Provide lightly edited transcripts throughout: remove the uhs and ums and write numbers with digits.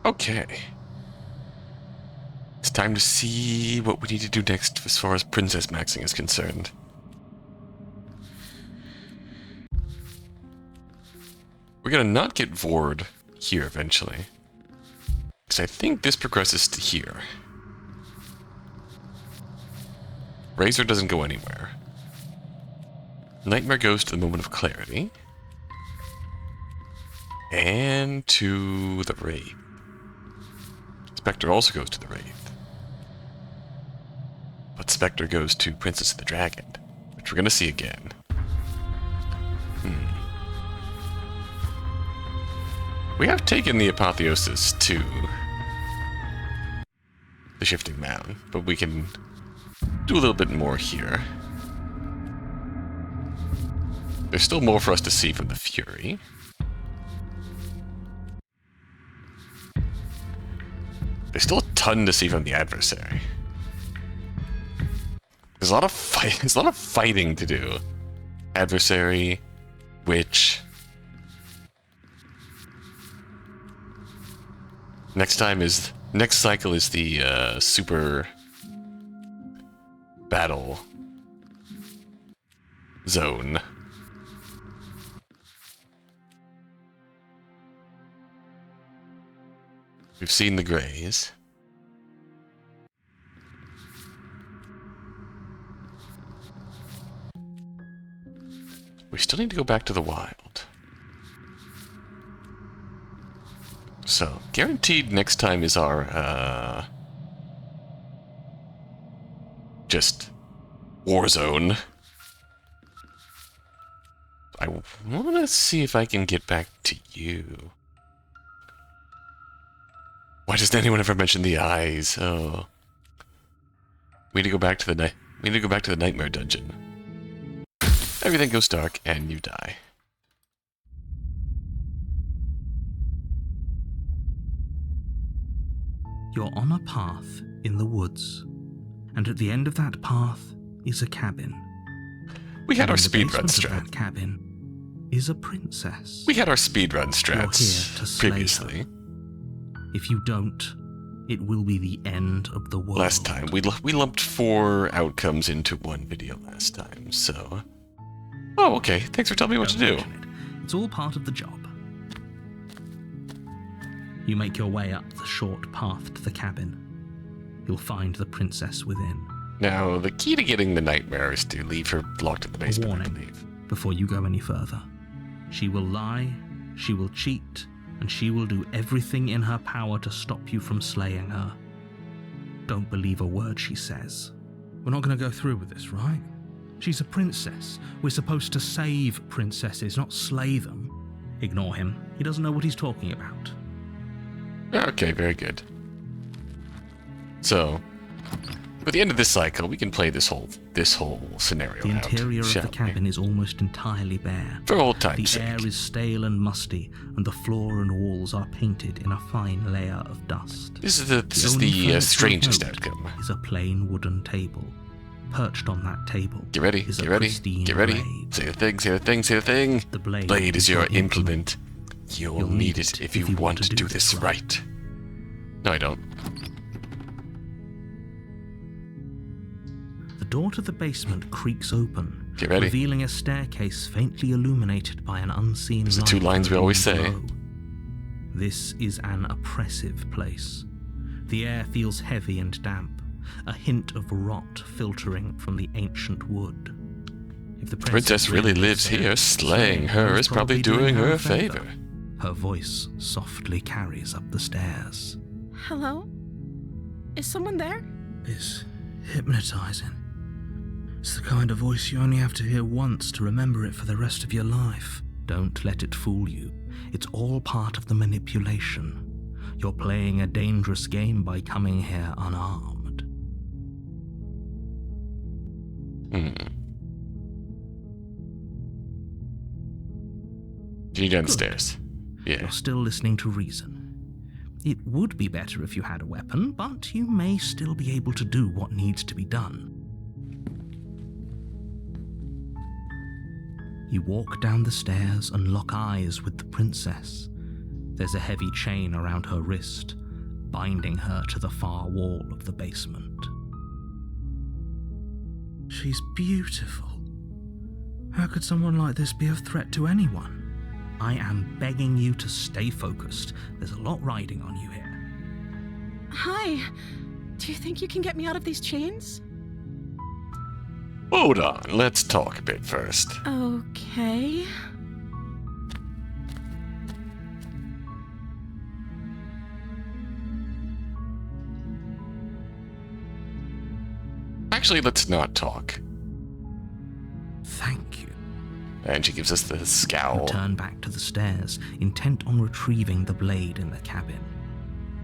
Okay. It's time to see what we need to do next as far as princess maxing is concerned. We're gonna not get Vord here eventually. Because I think this progresses to here. Razor doesn't go anywhere. Nightmare goes to the Moment of Clarity. And to the Wraith. Spectre also goes to the Wraith. But Spectre goes to Princess of the Dragon, which we're gonna see again. We have taken the Apotheosis to the Shifting Mound, but we can do a little bit more here. There's still more for us to see from the Fury. There's still a ton to see from the Adversary. There's a lot of fighting to do. Adversary, Witch. Next cycle is the super battle zone. We've seen the Greys. We still need to go back to the wild. So, guaranteed next time is our, just Warzone. I want to see if I can get back to you. Why doesn't anyone ever mention the eyes? Oh. We need to go back to the Nightmare Dungeon. Everything goes dark and you die. You're on a path in the woods, and at the end of that path is a cabin. We had our speedrun In the basement strat. of that cabin is a princess. We had our speedrun strats You're here to slay previously. her. If you don't, it will be the end of the world. Last time, we lumped 4 outcomes into one video last time, so... Oh, okay. Thanks for telling me what to do. It's all part of the job. You make your way up the short path to the cabin. You'll find the princess within. Now, the key to getting the nightmare is to leave her locked in the basement, I Warning, believe. before you go any further. She will lie, she will cheat, and she will do everything in her power to stop you from slaying her. Don't believe a word she says. We're not going to go through with this, right? She's a princess. We're supposed to save princesses, not slay them. Ignore him. He doesn't know what he's talking about. Okay, very good. So, at the end of this cycle, we can play this whole scenario The out, interior of shall the cabin we? is almost entirely bare. For old time's The sake. air is stale and musty, and the floor and walls are painted in a fine layer of dust. This is the only furniture strangest of note outcome. is a plain wooden table. Perched on that table Get ready, is a get ready, pristine get ready. blade. Say the thing, say the thing, say the thing. The blade, Blade is your implement. You'll need it if you want to do this right. right. No, I don't. The door to the basement creaks open, Get ready. revealing a staircase faintly illuminated by an unseen Those are light. two lines we always say. below. This is an oppressive place. The air feels heavy and damp, a hint of rot filtering from the ancient wood. If the Princess really lives there, here, slaying her is probably doing her a favor. Her voice softly carries up the stairs. Hello? Is someone there? It's hypnotizing. It's the kind of voice you only have to hear once to remember it for the rest of your life. Don't let it fool you. It's all part of the manipulation. You're playing a dangerous game by coming here unarmed. G downstairs. Yeah. You're still listening to reason. It would be better if you had a weapon, but you may still be able to do what needs to be done. You walk down the stairs and lock eyes with the princess. There's a heavy chain around her wrist, binding her to the far wall of the basement. She's beautiful. How could someone like this be of threat to anyone? I am begging you to stay focused. There's a lot riding on you here. Hi. Do you think you can get me out of these chains? Hold on, let's talk a bit first. Okay. Actually, let's not talk. Thank you. And she gives us the scowl. You turn back to the stairs, intent on retrieving the blade in the cabin.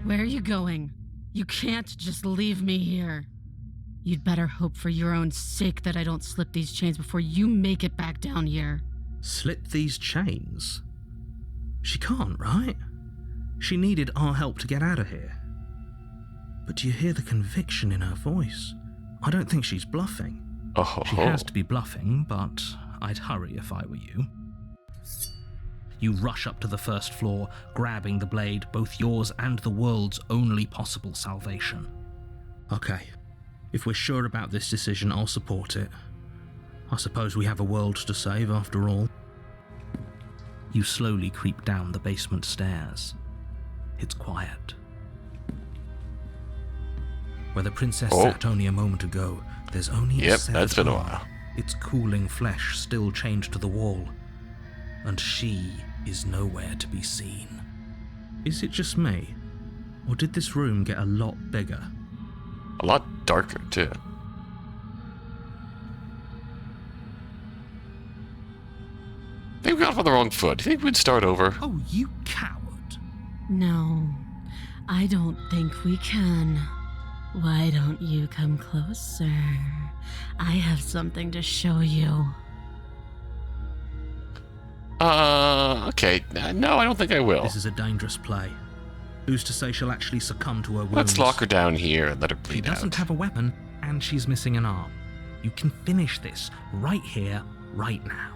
Where are you going? You can't just leave me here. You'd better hope for your own sake that I don't slip these chains before you make it back down here. Slip these chains? She can't, right? She needed our help to get out of here. But do you hear the conviction in her voice? I don't think she's bluffing. Oh, She has to be bluffing, but I'd hurry if I were you. You rush up to the first floor, grabbing the blade, both yours and the world's only possible salvation. Okay, if we're sure about this decision, I'll support it. I suppose we have a world to save after all. You slowly creep down the basement stairs. It's quiet. Where the princess sat only a moment ago, there's only a Yep, severed that's been a arm, while. its cooling flesh still chained to the wall, and she is nowhere to be seen. Is it just me, or did this room get a lot bigger? A lot darker, too. I think we got off on the wrong foot. Do you think we'd start over? Oh, you coward! No, I don't think we can. Why don't you come closer? I have something to show you. Okay. No, I don't think I will. This is a dangerous play. Who's to say she'll actually succumb to her wounds? Let's lock her down here and let her She bleed doesn't out. have a weapon, and she's missing an arm. You can finish this right here, right now.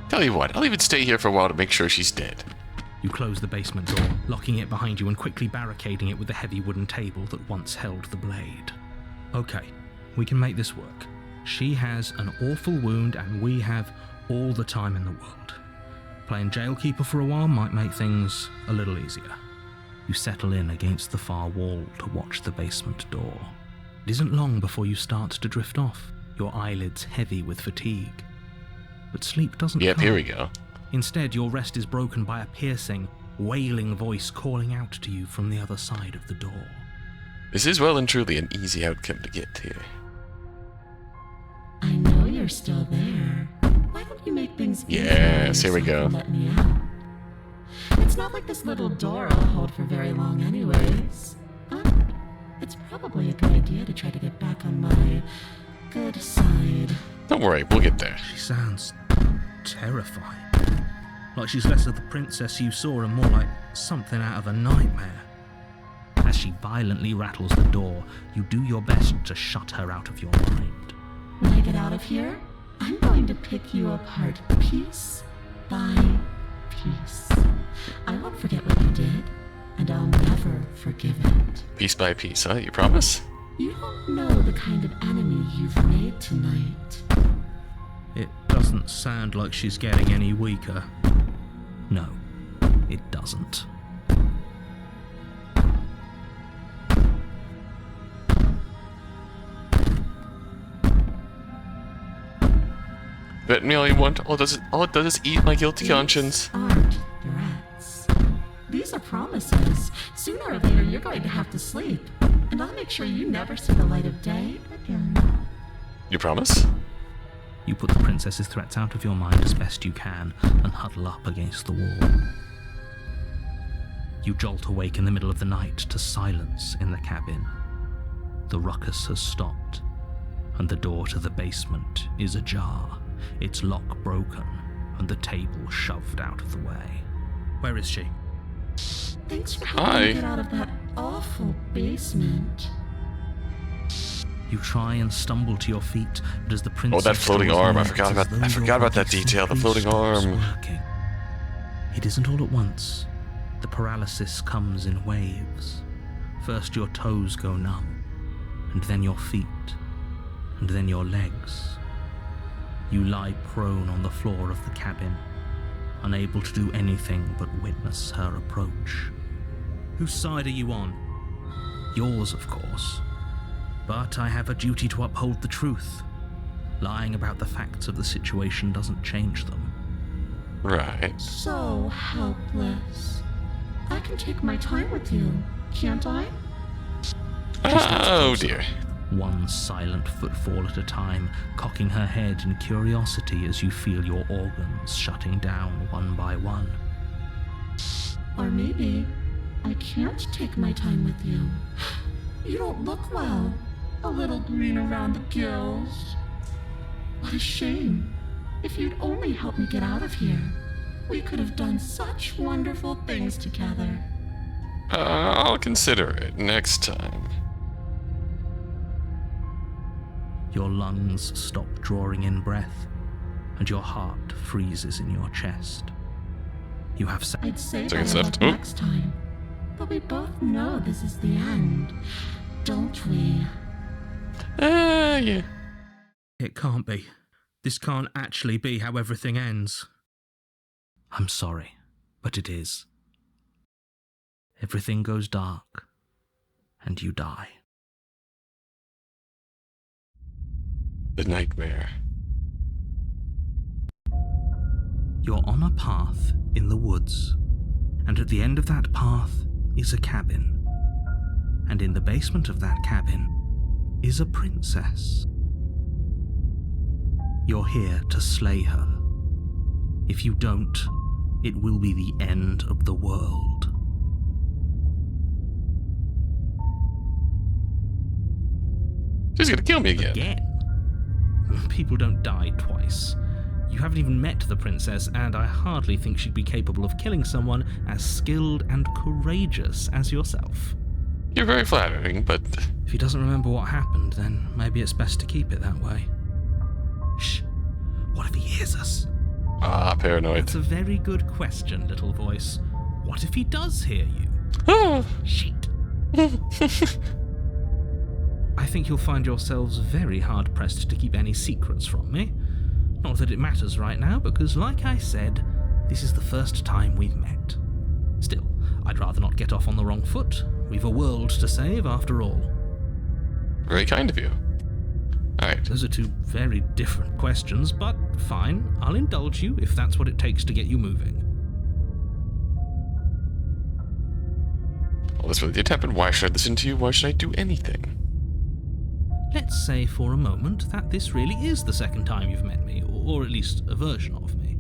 Tell you what, I'll even stay here for a while to make sure she's dead. You close the basement door, locking it behind you and quickly barricading it with the heavy wooden table that once held the blade. Okay, we can make this work. She has an awful wound and we have all the time in the world. Playing jailkeeper for a while might make things a little easier. You settle in against the far wall to watch the basement door. It isn't long before you start to drift off, your eyelids heavy with fatigue. But sleep doesn't Yep, come. here we go. Instead, your rest is broken by a piercing, wailing voice calling out to you from the other side of the door. This is well and truly an easy outcome to get here. I know you're still there. Why don't you make things easier Yes, here we on go. yourself and let me out? It's not like this little door will hold for very long anyways. But it's probably a good idea to try to get back on my good side. Don't worry, we'll get there. She sounds terrifying. Like she's less of the princess you saw and more like something out of a nightmare. As she violently rattles the door, you do your best to shut her out of your mind. When I get out of here, I'm going to pick you apart piece by piece. I won't forget what you did, and I'll never forgive it. Piece by piece, huh? You promise? You don't know the kind of enemy you've made tonight. It doesn't sound like she's getting any weaker. No, it doesn't. Bet me all you want. All it does is eat my guilty conscience. These aren't threats. These are promises. Sooner or later, you're going to have to sleep. And I'll make sure you never see the light of day again. You promise? You put the princess's threats out of your mind as best you can and huddle up against the wall. You jolt awake in the middle of the night to silence in the cabin. The ruckus has stopped, and the door to the basement is ajar, its lock broken, and the table shoved out of the way. Where is she? Thanks for helping Hi. me get out of that awful basement. You try and stumble to your feet, but as the princess Oh, that floating draws arm. I near, forgot it's as about though I your forgot about that body detail, the simply floating stops arm. working. It isn't all at once. The paralysis comes in waves. First your toes go numb, and then your feet, and then your legs. You lie prone on the floor of the cabin, unable to do anything but witness her approach. Whose side are you on? Yours, of course. But I have a duty to uphold the truth. Lying about the facts of the situation doesn't change them. Right. So helpless. I can take my time with you, can't I? Oh dear. One silent footfall at a time, cocking her head in curiosity as you feel your organs shutting down one by one. Or maybe I can't take my time with you. You don't look well. A little green around the gills. What a shame. If you'd only helped me get out of here, we could have done such wonderful things together. I'll consider it next time. Your lungs stop drawing in breath, and your heart freezes in your chest. You have I'd say Seconds better left. luck Oh. next time. But we both know this is the end, don't we? Yeah. It can't be. This can't actually be how everything ends. I'm sorry, but it is. Everything goes dark, and you die. The nightmare. You're on a path in the woods, and at the end of that path is a cabin. And in the basement of that cabin is a princess. You're here to slay her. If you don't, it will be the end of the world. She's gonna kill me again. Again? People don't die twice. You haven't even met the princess, and I hardly think she'd be capable of killing someone as skilled and courageous as yourself. You're very flattering, but If he doesn't remember what happened, then maybe it's best to keep it that way. Shh. What if he hears us? paranoid. That's a very good question, little voice. What if he does hear you? Oh. Shit. I think you'll find yourselves very hard-pressed to keep any secrets from me. Not that it matters right now, because like I said, this is the first time we've met. Still, I'd rather not get off on the wrong foot. We've a world to save, after all. Very kind of you. Alright. Those are two very different questions, but fine, I'll indulge you if that's what it takes to get you moving. Well, this really did happen. Why should I listen to you? Why should I do anything? Let's say for a moment that this really is the second time you've met me, or at least a version of me.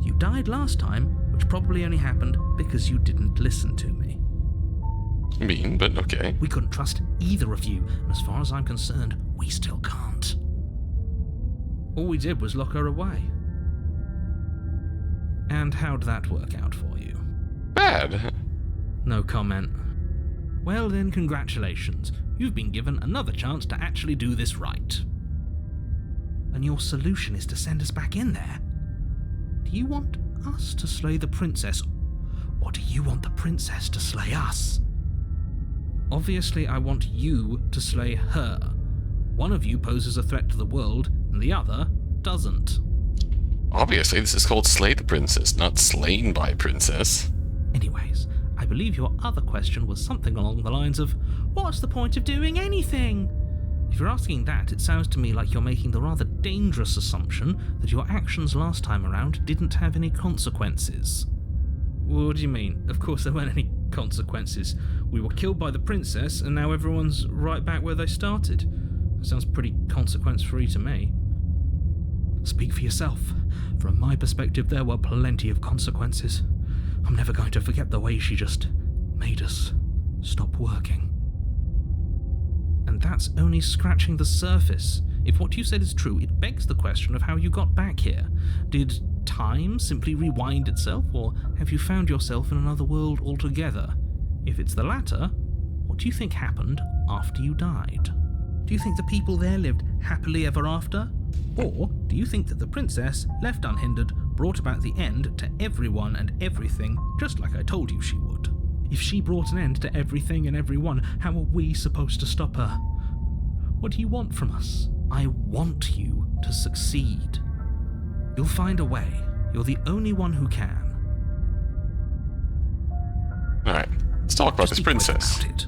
You died last time, which probably only happened because you didn't listen to me. Mean, but okay. We couldn't trust either of you, and as far as I'm concerned, we still can't. All we did was lock her away. And how'd that work out for you? Bad. No comment. Well then, congratulations. You've been given another chance to actually do this right. And your solution is to send us back in there. Do you want us to slay the princess, or do you want the princess to slay us? Obviously, I want you to slay her. One of you poses a threat to the world, and the other doesn't. Obviously, this is called Slay the Princess, not Slain by Princess. Anyways, I believe your other question was something along the lines of, what's the point of doing anything? If you're asking that, it sounds to me like you're making the rather dangerous assumption that your actions last time around didn't have any consequences. What do you mean? Of course there weren't any consequences. We were killed by the princess, and now everyone's right back where they started. That sounds pretty consequence-free to me. Speak for yourself. From my perspective, there were plenty of consequences. I'm never going to forget the way she just made us stop working. And that's only scratching the surface. If what you said is true, it begs the question of how you got back here. Did time simply rewind itself, or have you found yourself in another world altogether? If it's the latter, what do you think happened after you died? Do you think the people there lived happily ever after? Or do you think that the princess, left unhindered, brought about the end to everyone and everything, just like I told you she would. If she brought an end to everything and everyone, how are we supposed to stop her? What do you want from us? I want you to succeed. You'll find a way. You're the only one who can. Alright, let's talk about Just this be quick princess. about it.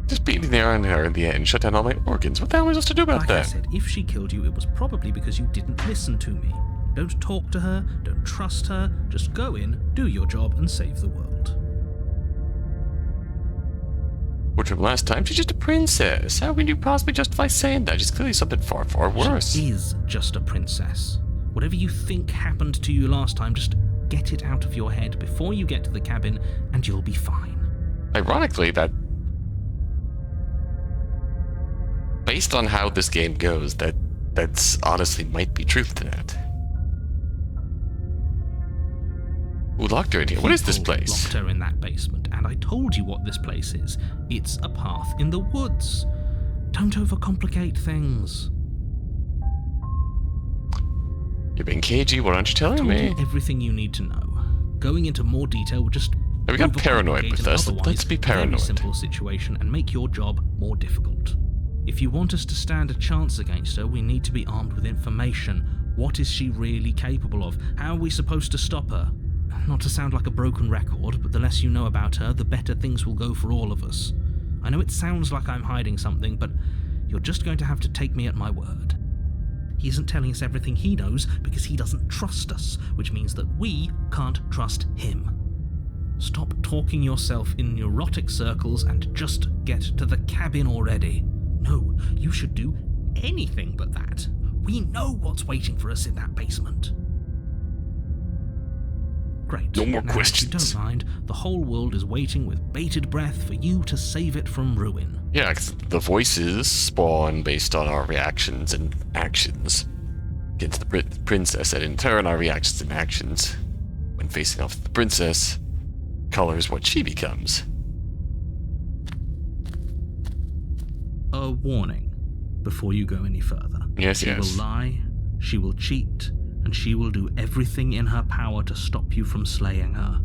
Just beating the iron her in the end, shut down all my organs. What the hell am I supposed to do about Like I that? said, if she killed you, it was probably because you didn't listen to me. Don't talk to her, don't trust her, just go in, do your job, and save the world. Which from last time, she's just a princess. How can you possibly justify saying that? She's clearly something far, far worse. She is just a princess. Whatever you think happened to you last time, just get it out of your head before you get to the cabin, and you'll be fine. Ironically, based on how this game goes, that's honestly might be truth to that. Who locked her in here? What is this People place? Locked her in that basement, and I told you what this place is. It's a path in the woods. Don't overcomplicate things. You're being cagey, what aren't you telling Told me? you everything you need to know. Going into more detail would just Have we got paranoid overcomplicate with an us? otherwise Let's be paranoid. Very simple situation and make your job more difficult. If you want us to stand a chance against her, we need to be armed with information. What is she really capable of? How are we supposed to stop her? Not to sound like a broken record, but the less you know about her, the better things will go for all of us. I know it sounds like I'm hiding something, but you're just going to have to take me at my word. He isn't telling us everything he knows because he doesn't trust us, which means that we can't trust him. Stop talking yourself in neurotic circles and just get to the cabin already. No, you should do anything but that. We know what's waiting for us in that basement. Great. No more Now, questions. If you don't mind, the whole world is waiting with bated breath for you to save it from ruin. Yeah, 'cause the voices spawn based on our reactions and actions against the princess, and in turn our reactions and actions when facing off the princess colors what she becomes. A warning before you go any further. Yes, She yes. will lie, she will cheat, and she will do everything in her power to stop you from slaying her.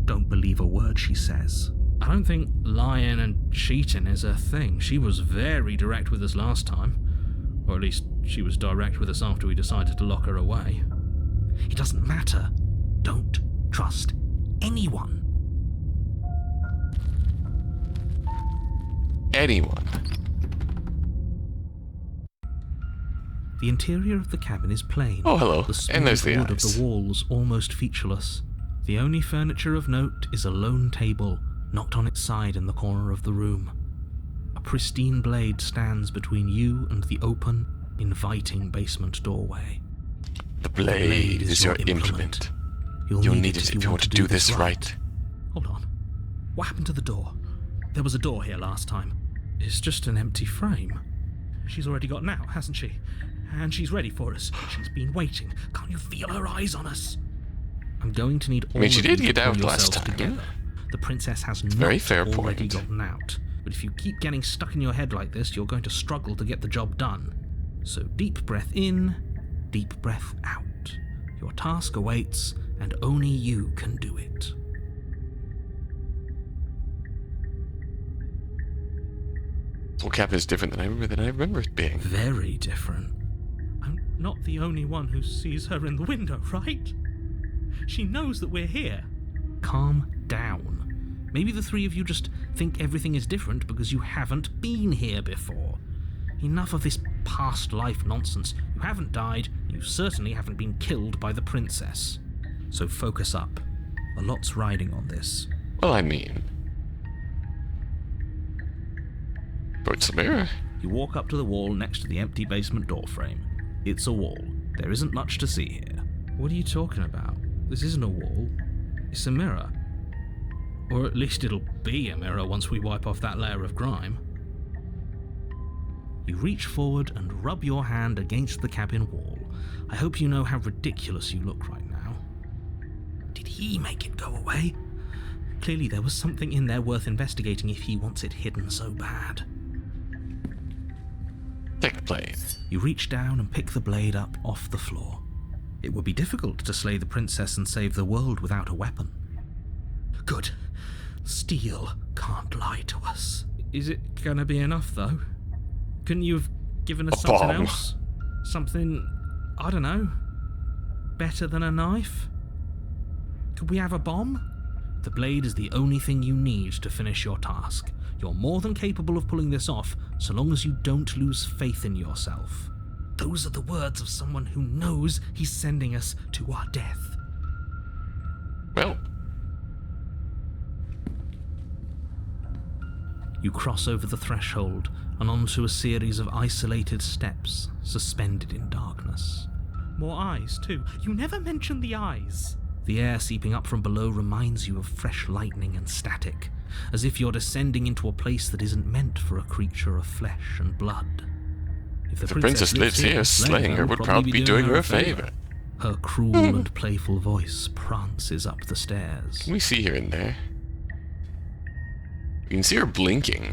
Don't believe a word she says. I don't think lying and cheating is her thing. She was very direct with us last time. Or at least she was direct with us after we decided to lock her away. It doesn't matter. Don't trust anyone. Anyone. The interior of the cabin is plain. Oh, hello. The smooth And there's the wood of eyes. the walls almost featureless. The only furniture of note is a lone table, knocked on its side in the corner of the room. A pristine blade stands between you and the open, inviting basement doorway. The blade is your implement. You'll need it if you want to do this right. Hold on. What happened to the door? There was a door here last time. It's just an empty frame. She's already got out, hasn't she? And she's ready for us. She's been waiting. Can't you feel her eyes on us? I'm going to need all she of did you to get pull out last yourselves time. together. The princess has not very fair already point. gotten out. But if you keep getting stuck in your head like this, you're going to struggle to get the job done. So deep breath in, deep breath out. Your task awaits, and only you can do it. This whole cabin is different than I remember it being. Very different. I'm not the only one who sees her in the window, right? She knows that we're here. Calm down. Maybe the three of you just think everything is different because you haven't been here before. Enough of this past life nonsense. You haven't died, you certainly haven't been killed by the princess. So focus up. A lot's riding on this. Well, I mean... It's a mirror. You walk up to the wall next to the empty basement door frame. It's a wall. There isn't much to see here. What are you talking about? This isn't a wall. It's a mirror. Or at least it'll be a mirror once we wipe off that layer of grime. You reach forward and rub your hand against the cabin wall. I hope you know how ridiculous you look right now. Did he make it go away? Clearly there was something in there worth investigating if he wants it hidden so bad. Take the blade. You reach down and pick the blade up off the floor. It would be difficult to slay the princess and save the world without a weapon. Good. Steel can't lie to us. Is it gonna be enough, though? Couldn't you have given us something bomb. else? Something, I don't know, better than a knife? Could we have a bomb? The blade is the only thing you need to finish your task. You're more than capable of pulling this off, so long as you don't lose faith in yourself. Those are the words of someone who knows he's sending us to our death. Well, You cross over the threshold and onto a series of isolated steps, suspended in darkness. More eyes, too. You never mention the eyes. The air seeping up from below reminds you of fresh lightning and static, as if you're descending into a place that isn't meant for a creature of flesh and blood. If the princess lives here, slaying her would probably be doing her a favor. Her cruel and playful voice prances up the stairs. Can we see her in there? You can see her blinking.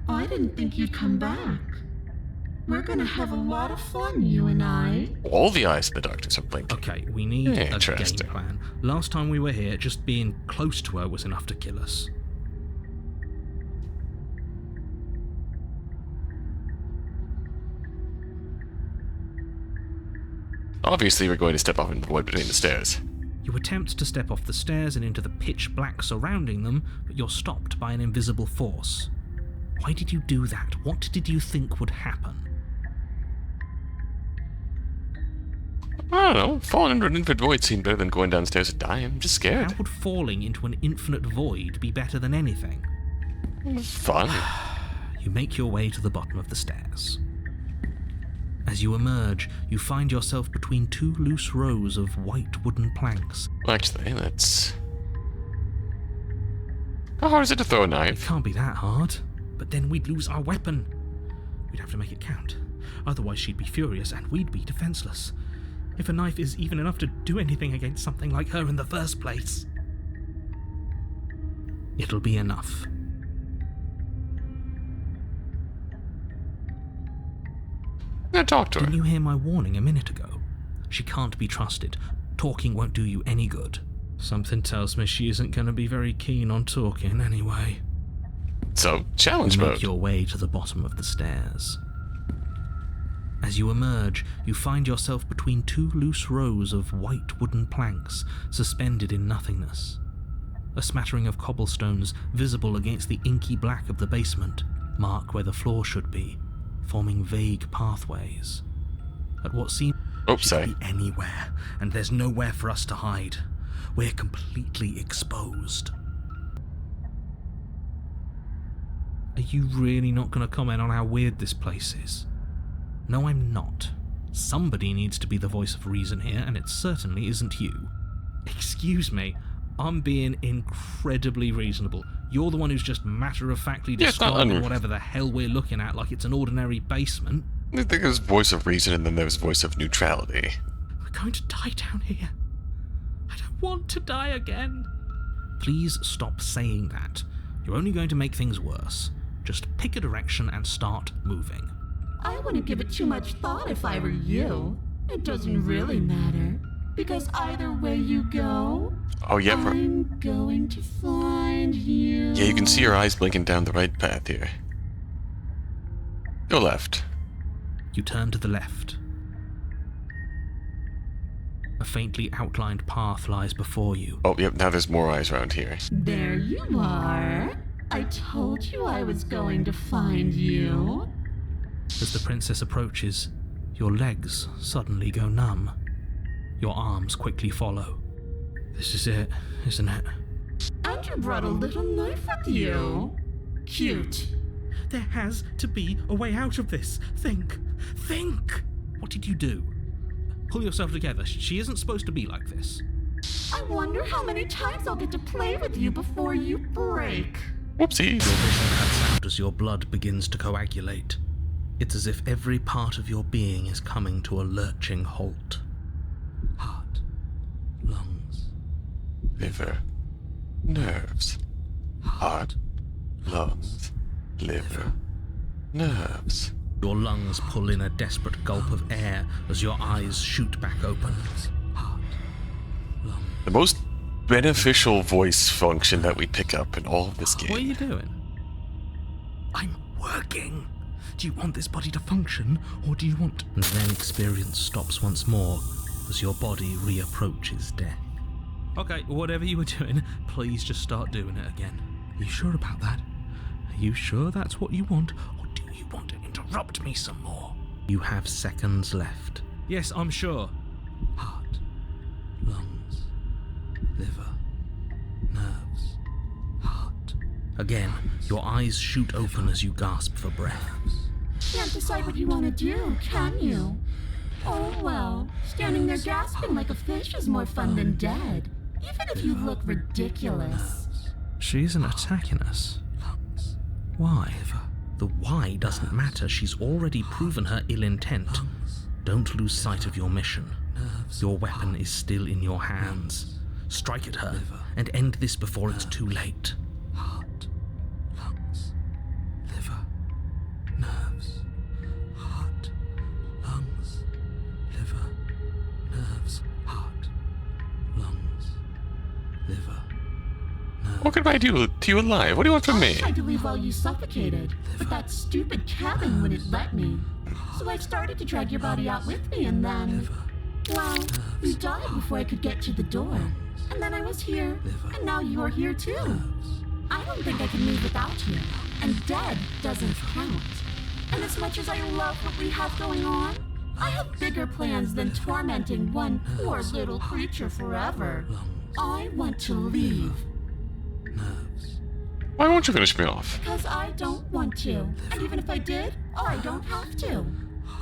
I didn't think you'd come back. We're gonna have a lot of fun, you and I. All the eyes in the darkness are blinking. Okay, we need a game Interesting. plan. Last time we were here, just being close to her was enough to kill us. Obviously, we're going to step off into the void between the stairs. You attempt to step off the stairs and into the pitch black surrounding them, but you're stopped by an invisible force. Why did you do that? What did you think would happen? I don't know. Falling into an infinite void seemed better than going downstairs and dying. I'm just scared. How would falling into an infinite void be better than anything? Fun. You make your way to the bottom of the stairs. As you emerge, you find yourself between two loose rows of white wooden planks. Well, actually, that's... How hard is it to throw a It knife? can't be that hard, but then we'd lose our weapon. We'd have to make it count. Otherwise she'd be furious and we'd be defenseless. If a knife is even enough to do anything against something like her in the first place. It'll be enough. I'm gonna talk to her. Didn't you hear my warning a minute ago? She can't be trusted. Talking won't do you any good. Something tells me she isn't going to be very keen on talking anyway. So, challenge You make mode. your way to the bottom of the stairs. As you emerge, you find yourself between two loose rows of white wooden planks suspended in nothingness. A smattering of cobblestones visible against the inky black of the basement mark where the floor should be, forming vague pathways. At what seems Sorry. to be anywhere, and there's nowhere for us to hide. We're completely exposed. Are you really not going to comment on how weird this place is? No, I'm not. Somebody needs to be the voice of reason here, and it certainly isn't you. Excuse me, I'm being incredibly reasonable. You're the one who's just matter-of-factly Yeah, it's not describing whatever the hell we're looking at like it's an ordinary basement. I think there's voice of reason and then there's voice of neutrality. We're going to die down here. I don't want to die again. Please stop saying that. You're only going to make things worse. Just pick a direction and start moving. I wouldn't give it too much thought if I were you. It doesn't really matter. Because either way you go, Oh, yeah, I'm going to find you. yeah, you can see her eyes blinking down the right path here. Go left. You turn to the left. A faintly outlined path lies before you. Oh, yep, now there's more eyes around here. There you are. I told you I was going to find you. As the princess approaches, your legs suddenly go numb. Your arms quickly follow. This is it, isn't it? And you brought a little knife with you. Cute. There has to be a way out of this. Think! What did you do? Pull yourself together. She isn't supposed to be like this. I wonder how many times I'll get to play with you before you break. Whoopsies. Your vision cuts out as your blood begins to coagulate. It's as if every part of your being is coming to a lurching halt. Heart, lungs, Liver. Nerves. Heart. Lungs. Liver. Nerves. Your lungs pull in a desperate gulp of air as your eyes shoot back open. The most beneficial voice function that we pick up in all of this game. What are you doing? I'm working. Do you want this body to function, or do you want... And then experience stops once more as your body reapproaches death. Okay, whatever you were doing, please just start doing it again. Are you sure about that? Are you sure that's what you want, or do you want to interrupt me some more? You have seconds left. Yes, I'm sure. Heart, lungs, liver, nerves, heart. Again, your eyes shoot open as you gasp for breath. Can't decide what you want to do, can you? Oh well, standing there gasping like a fish is more fun than dead, even if you look ridiculous. She isn't attacking us. Why? The why doesn't matter. She's already proven her ill intent. Don't lose sight of your mission. Your weapon is still in your hands. Strike at her and end this before it's too late. Heart, lungs, liver, nerves. Heart, lungs, liver, nerves. Heart, lungs, liver. What can I do to you alive? What do you want from me? I tried to leave while you suffocated, but that stupid cabin wouldn't let me. So I started to drag your body out with me, and then... well, you died before I could get to the door. And then I was here, and now you're here too. I don't think I can move without you, and dead doesn't count. And as much as I love what we have going on, I have bigger plans than tormenting one poor little creature forever. I want to leave. Why won't you finish me off? Because I don't want to. And even if I did, I don't have to.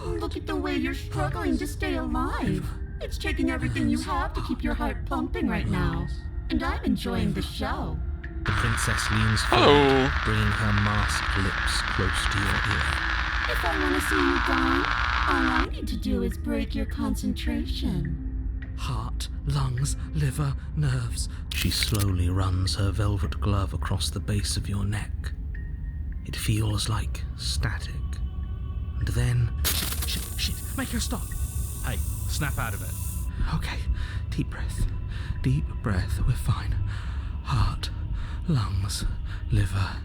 Look at the way you're struggling to stay alive. It's taking everything you have to keep your heart pumping right now. And I'm enjoying the show. The princess leans forward, bringing her masked lips close to your ear. If I want to see you gone, all I need to do is break your concentration. Heart, lungs, liver, nerves. She slowly runs her velvet glove across the base of your neck. It feels like static. And then... Shit, make her stop. Hey, snap out of it. Okay, deep breath, we're fine. Heart, lungs, liver,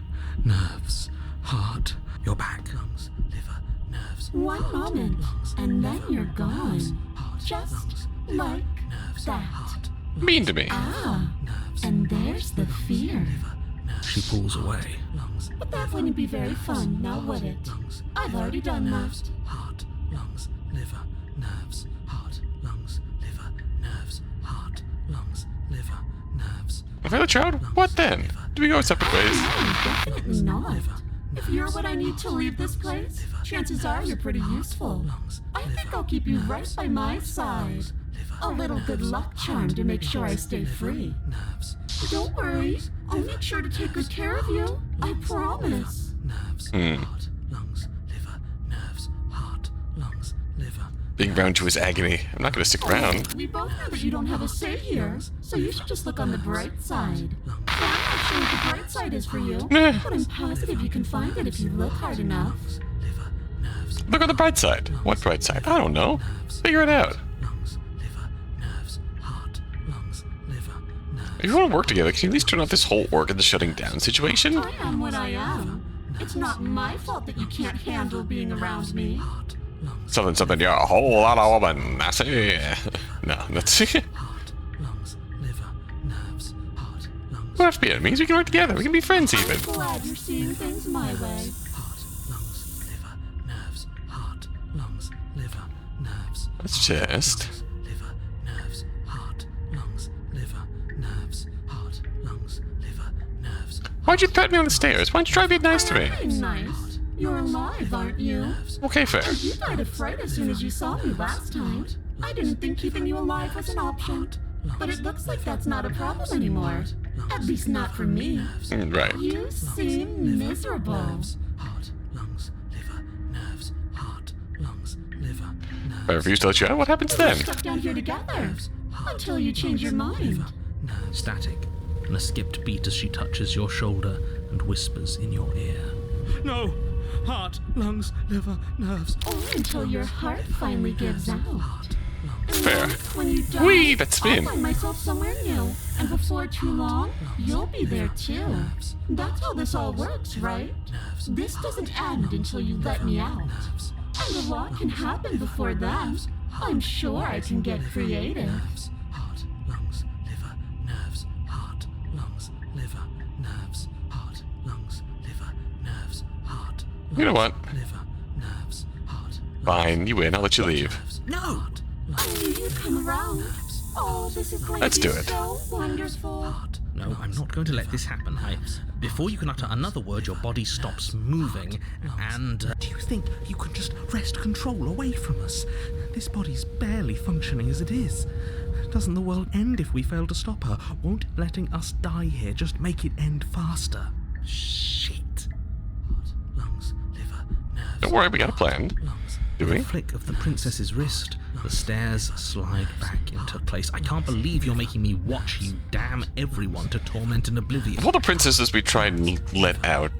nerves, heart. You're back. Lungs, liver, nerves. One moment, and then you're gone. Just like that. Mean to me. Ah, and there's the fear. She pulls away. But that wouldn't be very fun, now would it? I've already done that. Heart, lungs, liver, nerves, heart, lungs, liver, nerves, heart, lungs, liver, nerves. If I had a child, what then? Do we go separate ways? No, definitely not. If you're what I need to leave this place, chances are you're pretty useful. I think I'll keep you right by my side. A little good luck charm to make sure I stay free. Don't worry, I'll make sure to take good care of you. I promise. Heart, lungs, liver, nerves, heart, lungs, liver. Being bound to his agony. I'm not going to stick around. We both know that you don't have a say here, so you should just look on the bright side. I'm not sure what the bright side is for you, Nah. but I'm positive you can find it if you look hard enough. Look on the bright side. What bright side? I don't know. Figure it out. If you want to work together, can you at least turn off this whole organ shutting down situation? I am what I am. It's not my fault that you can't handle being around me. Something, you're a whole lot of woman. I see. No, that's... we don't have to be enemies. We can work together. We can be friends even. I'm glad you're seeing things my way. Let's just... Why'd you threaten me on the stairs? Why don't you try being nice to me? I'm nice. You're alive, aren't you? Okay, fair. You died of fright as soon as you saw me last time. I didn't think keeping you alive was an option. But it looks like that's not a problem anymore. At least not for me. Right. You seem miserable. If I refuse to let you out, what happens then? We're stuck down here together. Until you change your mind. Static, and a skipped beat as she touches your shoulder and whispers in your ear. No, heart, lungs, liver, nerves. Or until your heart finally gives out. And Fair. then when you die, Whee, that spin. I'll find myself somewhere new. And before too long, you'll be there too. That's how this all works, right? This doesn't end until you let me out. And a lot can happen before then. I'm sure I can get creative. Heart, lungs, liver, nerves, heart, lungs, liver, nerves, heart, lungs, liver, nerves, heart. You know what? Liver, nerves, heart. Fine, you win. I'll let you leave. No! I knew you'd come around. Oh, this is going Let's to be do it. so wonderful. No, I'm not going to let this happen. Before you can utter another word, your body stops moving, and... do you think you can just wrest control away from us? This body's barely functioning as it is. Doesn't the world end if we fail to stop her? Won't letting us die here just make it end faster? Shit. Heart, lungs, liver, nerves... Don't worry, we got a plan. Lungs. Do With we? a flick of the princess's wrist, the stairs slide back into place. I can't believe you're making me watch you damn everyone to torment and oblivion. Of all the princesses we tried and let out,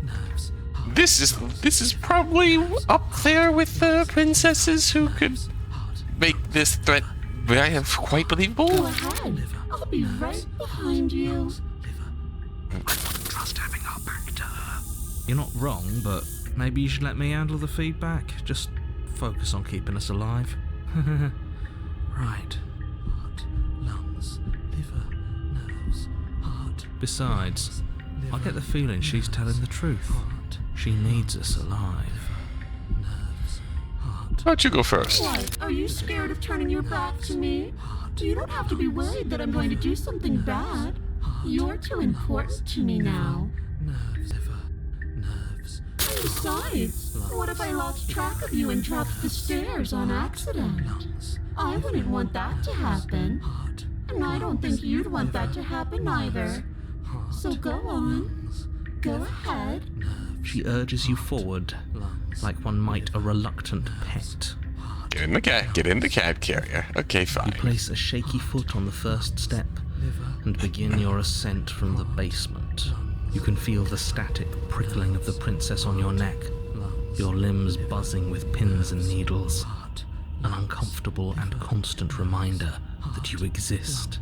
this is probably up there with the princesses who could make this threat quite Go believable. ahead. I'll be right behind you. I don't trust having our back to her. You're not wrong, but maybe you should let me handle the feedback. Just focus on keeping us alive. Right. Heart, lungs, liver, nerves, heart. Besides, I get the feeling she's telling the truth. She needs us alive. Nerves, heart. Why don't you go first? What? Are you scared of turning your back to me? You don't have to be worried that I'm going to do something bad. You're too important to me now. Nerves, liver, nerves. Besides, what if I lost track of you and dropped the stairs on accident? I wouldn't want that to happen. And I don't think you'd want that to happen either. So go on. Go ahead. She urges you forward, like one might a reluctant pet. Get in the cab carrier. Okay, You fine. place a shaky foot on the first step and begin your ascent from the basement. You can feel the static prickling of the princess on your neck, your limbs buzzing with pins and needles, an uncomfortable and constant reminder that you exist,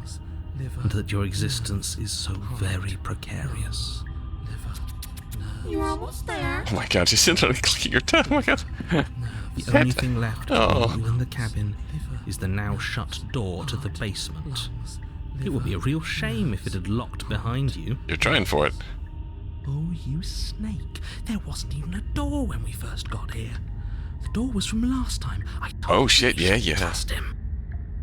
and that your existence is so very precarious. You're almost there. Oh my god, she's literally clicking her tongue. Oh my god. The only thing left Oh. between you and the cabin is the now shut door to the basement. It would be a real shame if it had locked behind you. You're trying for it. Oh, you snake. There wasn't even a door when we first got here. The door was from last time. I told Oh you shit, you yeah, shouldn't yeah. trust him.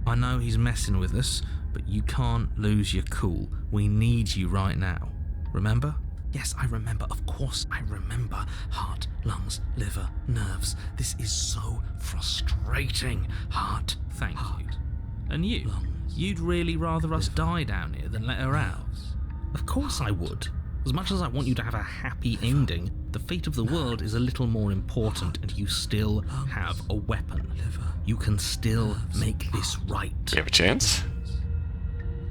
I know he's messing with us, but you can't lose your cool. We need you right now. Remember? Yes, I remember. Of course I remember. Heart, lungs, liver, nerves. This is so frustrating. Heart, thank you. And you? You'd really rather us die down here than let her out? Of course I would. As much as I want you to have a happy ending, the fate of the world is a little more important, and you still have a weapon. You can still make this right. You have a chance?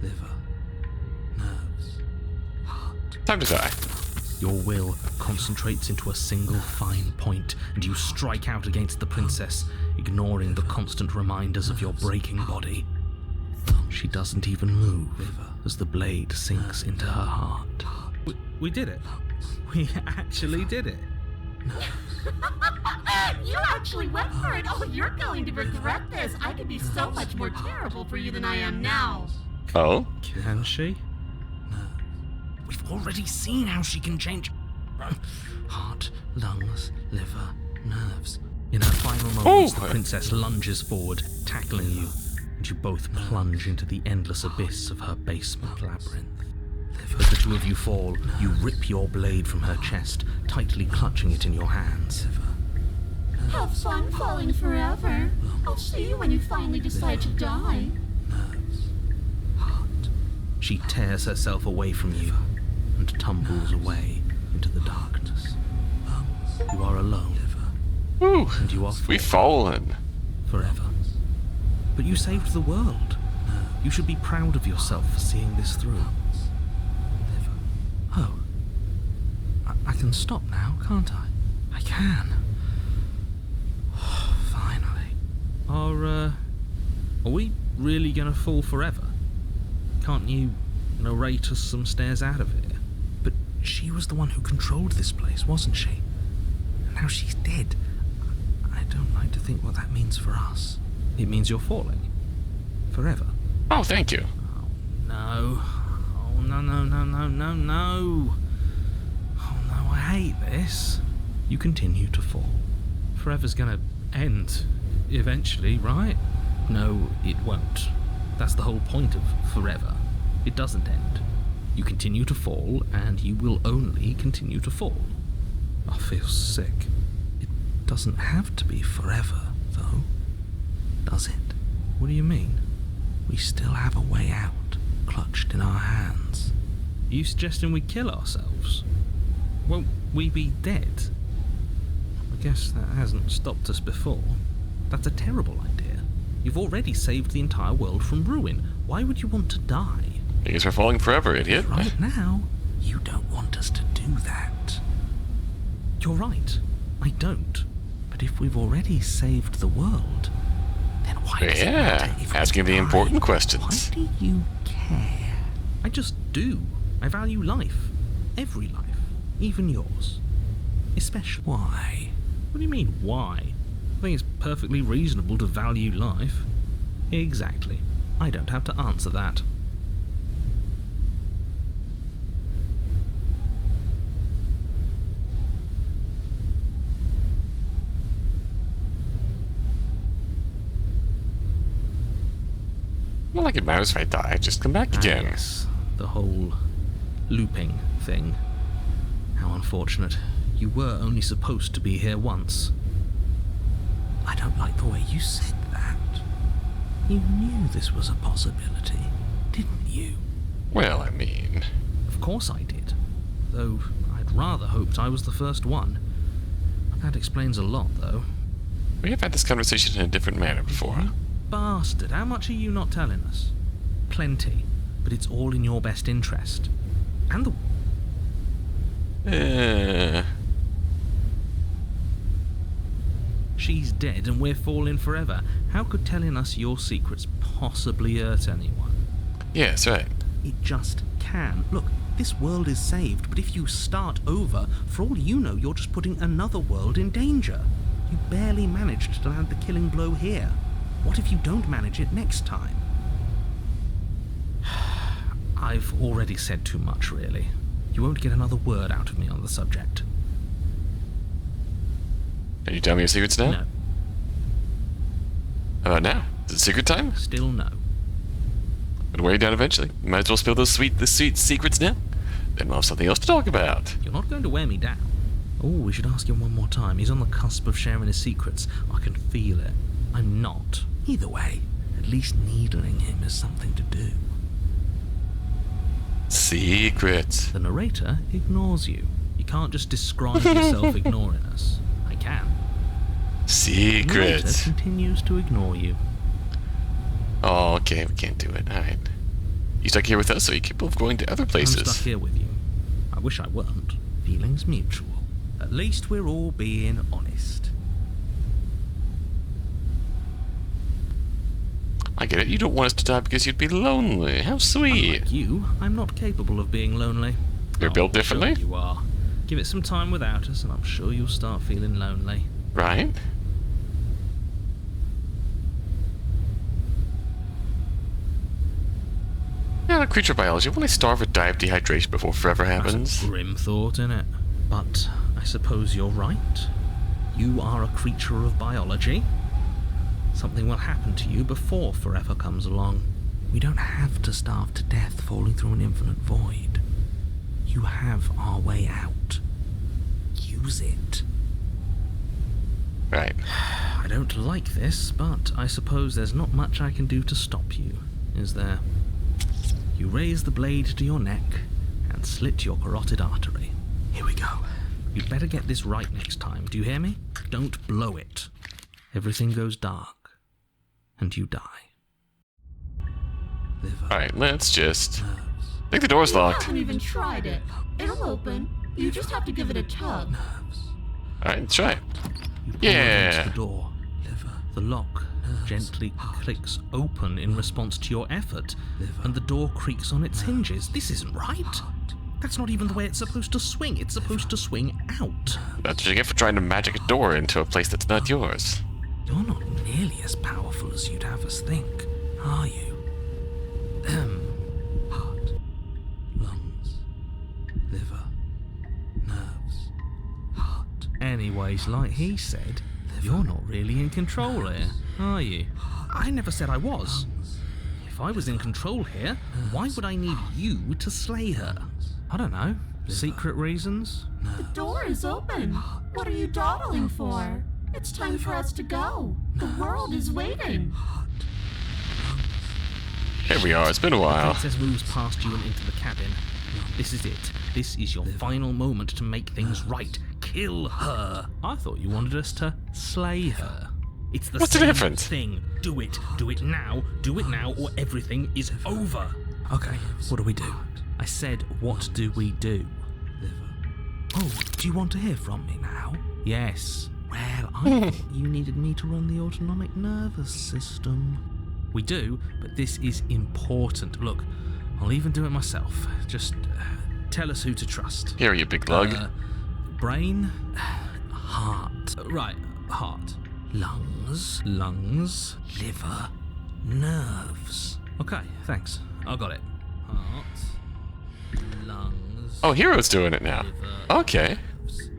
Liver, nerves, heart. Time to die. Your will concentrates into a single fine point, and you strike out against the princess, ignoring the constant reminders of your breaking body. She doesn't even move as the blade sinks into her heart. We did it. We actually did it. You actually went for it. Oh, you're going to regret this. I could be so much more terrible for you than I am now. Oh? Can she? No. We've already seen how she can change heart, lungs, liver, nerves. In her final moments, the princess lunges forward, tackling you, and you both plunge into the endless abyss of her basement labyrinth. As the two of you fall, you rip your blade from her chest, tightly clutching it in your hands. Have fun falling forever. I'll see you when you finally decide to die. She tears herself away from you and tumbles away into the darkness. You are alone, Woo! and you are We've fallen. forever. But you saved the world. You should be proud of yourself for seeing this through. Oh. I can stop now, can't I? I can. can. Finally. Are we really gonna fall forever? Can't you narrate us some stairs out of here? But she was the one who controlled this place, wasn't she? Now she's dead. I don't like to think what that means for us. It means you're falling. Forever. Oh, thank you. Oh, no. Oh, no, no, no, no, no, no. Oh, no, I hate this. You continue to fall. Forever's gonna end. Eventually, right? No, it won't. That's the whole point of forever. It doesn't end. You continue to fall, and you will only continue to fall. I feel sick. It doesn't have to be forever, though. Does it? What do you mean? We still have a way out, clutched in our hands. Are you suggesting we kill ourselves? Won't we be dead? I guess that hasn't stopped us before. That's a terrible idea. You've already saved the entire world from ruin. Why would you want to die? Because we're falling forever, idiot. Right now, you don't want us to do that. You're right. I don't. But if we've already saved the world, then why does it matter if we asking the die? important questions. Why do you care? I just do. I value life. Every life. Even yours. Especially. Why? What do you mean, why? I think it's perfectly reasonable to value life. Exactly. I don't have to answer that. Well, like it matters if I die. Just come back again. Yes, the whole looping thing. How unfortunate. You were only supposed to be here once. I don't like the way you said that. You knew this was a possibility, didn't you? Well, I mean... Of course I did. Though I'd rather hoped I was the first one. That explains a lot, though. We have had this conversation in a different manner before. You bastard, how much are you not telling us? Plenty, but it's all in your best interest. And the... She's dead and we're falling forever. How could telling us your secrets possibly hurt anyone? Yes, right. It just can. Look, this world is saved, but if you start over, for all you know, you're just putting another world in danger. You barely managed to land the killing blow here. What if you don't manage it next time? I've already said too much, really. You won't get another word out of me on the subject. Can you tell me your secrets now? No. How about now? Is it secret time? Still no. It'll wear you down eventually. You might as well spill the sweet secrets now. Then we'll have something else to talk about. You're not going to wear me down. Oh, we should ask him one more time. He's on the cusp of sharing his secrets. I can feel it. I'm not. Either way, at least needling him is something to do. Secrets. The narrator ignores you. You can't just describe yourself ignoring us. I can. The narrator Secrets. continues to ignore you. Oh, okay, we can't do it. Alright. You stuck here with us, or you capable of going to other I'm places? stuck here with you. I wish I weren't. Feelings mutual. At least we're all being honest. I get it. You don't want us to die because you'd be lonely. How sweet. Unlike you, I'm not capable of being lonely. You're built sure differently? you are. Give it some time without us, and I'm sure you'll start feeling lonely. Right? Yeah, in creature biology, will I starve or die of dehydration before forever happens? That's a grim thought, innit? But I suppose you're right. You are a creature of biology. Something will happen to you before forever comes along. We don't have to starve to death falling through an infinite void. You have our way out. Use it. Right. I don't like this, but I suppose there's not much I can do to stop you, is there? You raise the blade to your neck and slit your carotid artery. Here we go. You'd better get this right next time, do you hear me? Don't blow it. Everything goes dark, and you die. Liver. Alright, let's just... Nerves. I think the door's You locked. haven't even tried it. It'll open. You just have to give it a tug. Nerves. Alright, let's try it. You pull Yeah. against the door. The lock gently clicks open in response to your effort, and the door creaks on its hinges. This isn't right. That's not even the way it's supposed to swing. It's supposed to swing out. That's what you get for trying to magic a door into a place that's not yours. You're not nearly as powerful as you'd have us think, are you? Heart, lungs, liver, nerves, heart. Anyways, like he said, you're not really in control here, are you? I never said I was. If I was in control here, why would I need you to slay her? I don't know. Secret reasons? The door is open. What are you dawdling for? It's time for us to go. The world is waiting. Here we are, it's been a while. The princess moves past you and into the cabin. This is it. This is your final moment to make things right. Kill her. I thought you wanted us to slay her. It's the What's the same difference? thing. Do it. Do it now. Do it now, or everything is over. Okay, what do we do? I said, what do we do? Oh, do you want to hear from me now? Yes. Well, I thought you needed me to run the autonomic nervous system. We do, but this is important. Look, I'll even do it myself. Just tell us who to trust. Here, you big lug. Brain, heart. Right, heart. Lungs, liver, nerves. Okay, thanks. I got it. Heart, lungs. Oh, Hero's doing it now. liver, Okay. nerves,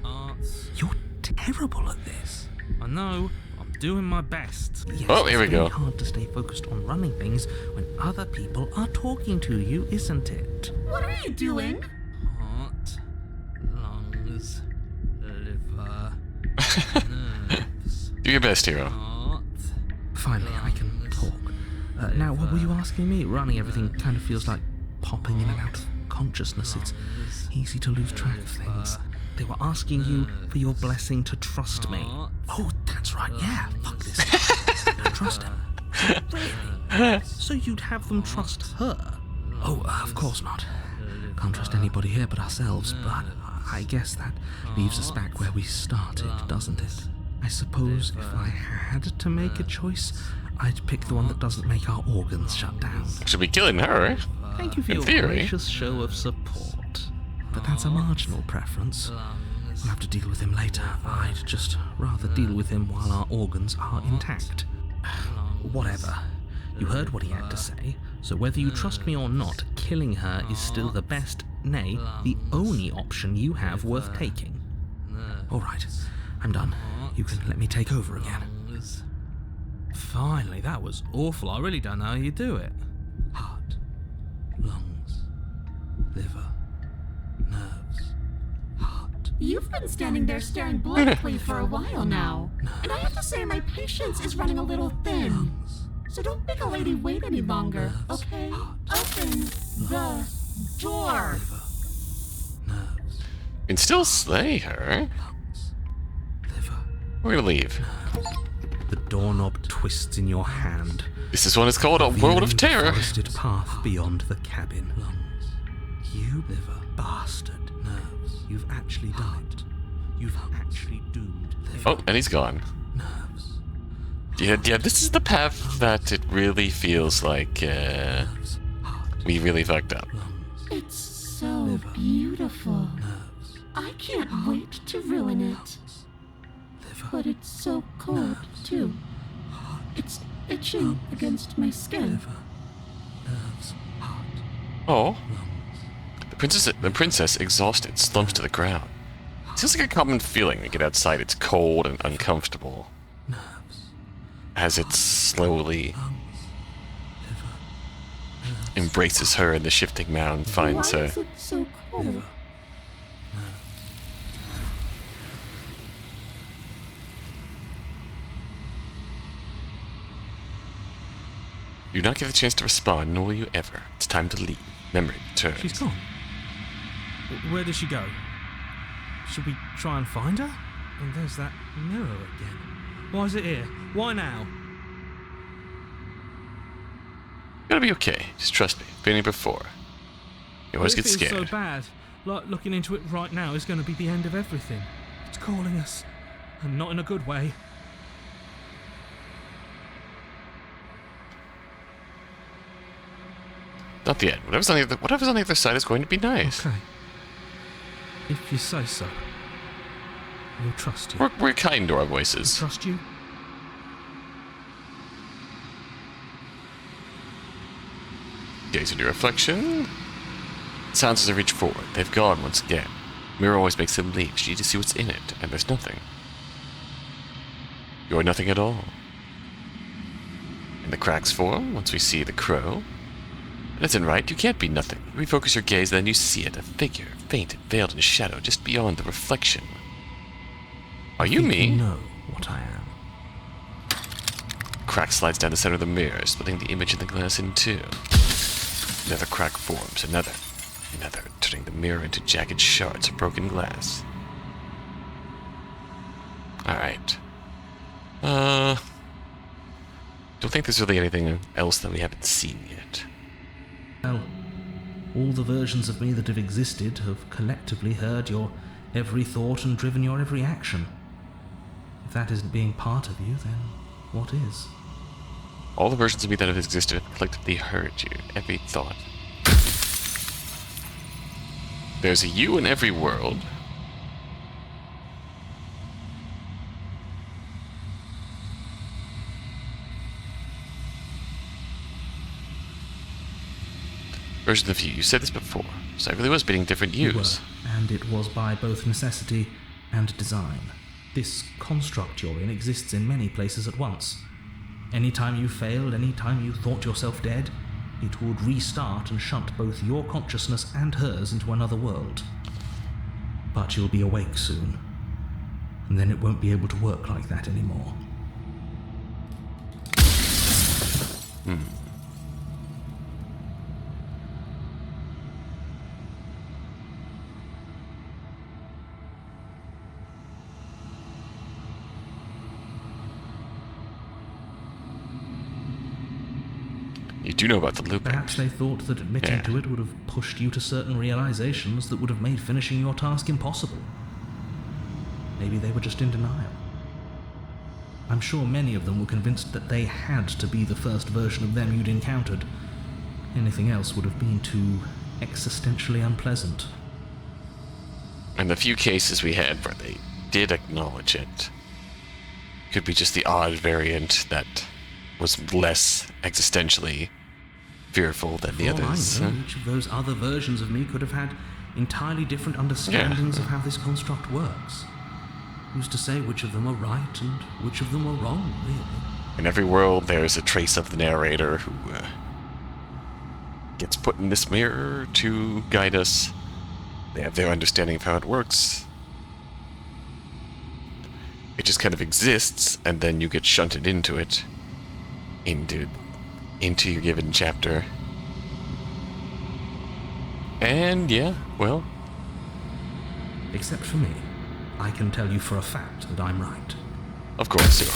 heart. You're terrible at this. I know. I'm doing my best. Yes, Oh, here we it's go. very hard to stay focused on running things when other people are talking to you, isn't it? What are you doing? Heart, lungs, liver, nerves, Do your best, Hero. heart. Finally, I can talk. Now, what were you asking me? Running everything kind of feels like popping in and out of consciousness. It's easy to lose track of things. They were asking you for your blessing to trust me. Oh, that's right. Yeah, fuck this. Don't trust him. Really? So you'd have them trust her? Oh, of course not. Can't trust anybody here but ourselves, but I guess that leaves us back where we started, doesn't it? I suppose if I had to make a choice, I'd pick the one that doesn't make our organs shut down. Should be killing her. Thank you for In your theory. gracious show of support. But that's a marginal preference. We'll have to deal with him later. I'd just rather deal with him while our organs are intact. Whatever. You heard what he had to say, so whether you trust me or not, killing her is still the best, nay, the only option you have worth taking. Alright, I'm done. You can let me take over again. Finally, that was awful. I really don't know how you do it. Heart, lungs, liver, nerves, heart. You've been standing there staring blankly for a while now. And I have to say my patience is running a little thin. So don't make a lady wait any longer, okay? Open the door. Nerves, You can still slay her. lungs, liver. We're gonna leave. The doorknob twists in your hand. This is what is called a world of revealing the terror. forested path beyond the cabin. Lungs. You liver bastard. Nerves. You've actually done it. You've actually doomed liver. Oh, and he's gone. Nerves. Yeah, this is the path that it really feels like Nerves. Heart. we really fucked up. Lungs. It's so beautiful. Nerves. I can't wait to ruin it. Liver. But it's so cold, too. It's itching against my skin. Liver. Nerves. Heart. Oh, Lungs. the princess, exhausted, slumps to the ground. Seems like a common feeling when you get outside. It's cold and uncomfortable. Nerves. As it slowly Lungs. Liver. Nerves. embraces her and the shifting mound finds Why her. is it so cold? Liver. You do not get the chance to respond, nor will you ever. It's time to leave. Memory returns. She's gone. Where does she go? Should we try and find her? And there's that mirror again. Why is it here? Why now? You're gonna be okay. Just trust me. Been here before. You always It get feels scared. so bad. Like looking into it right now is going to be the end of everything. It's calling us, and not in a good way. Not the end. Whatever's on the other side is going to be nice. Okay. If you say so. We'll trust you. We're kind to our voices. Trust you? Gaze into your reflection. It sounds as they reach forward. They've gone once again. Mirror always makes them leave. You need to see what's in it, and there's nothing. You're nothing at all. And the cracks form once we see the crow. Listen, right? You can't be nothing. You refocus your gaze, then you see it. A figure, faint and veiled in shadow, just beyond the reflection. Are you me? You know what I am. Crack slides down the center of the mirror, splitting the image in the glass in two. Another crack forms, another, turning the mirror into jagged shards of broken glass. Alright. Don't think there's really anything else that we haven't seen yet. Well, all the versions of me that have existed have collectively heard your every thought and driven your every action. If that isn't being part of you, then what is? All the versions of me that have existed have collectively heard you, every thought. There's a you in every world. Version of you. You said this before, so I really was beating different yous. You were, and it was by both necessity and design. This construct you're in exists in many places at once. Anytime you failed, anytime you thought yourself dead, it would restart and shunt both your consciousness and hers into another world. But you'll be awake soon, and then it won't be able to work like that anymore. You do know about the looping. Perhaps they thought that admitting to it would have pushed you to certain realizations that would have made finishing your task impossible. Maybe they were just in denial. I'm sure many of them were convinced that they had to be the first version of them you'd encountered. Anything else would have been too existentially unpleasant. And the few cases we had where they did acknowledge it could be just the odd variant that was less existentially fearful than the others. I know, each of those other versions of me could have had entirely different understandings of how this construct works. Who's to say which of them are right and which of them are wrong, really? In every world, there's a trace of the narrator who gets put in this mirror to guide us. They have their understanding of how it works. It just kind of exists, and then you get shunted into it. Into your given chapter. And yeah, well. Except for me. I can tell you for a fact that I'm right. Of course you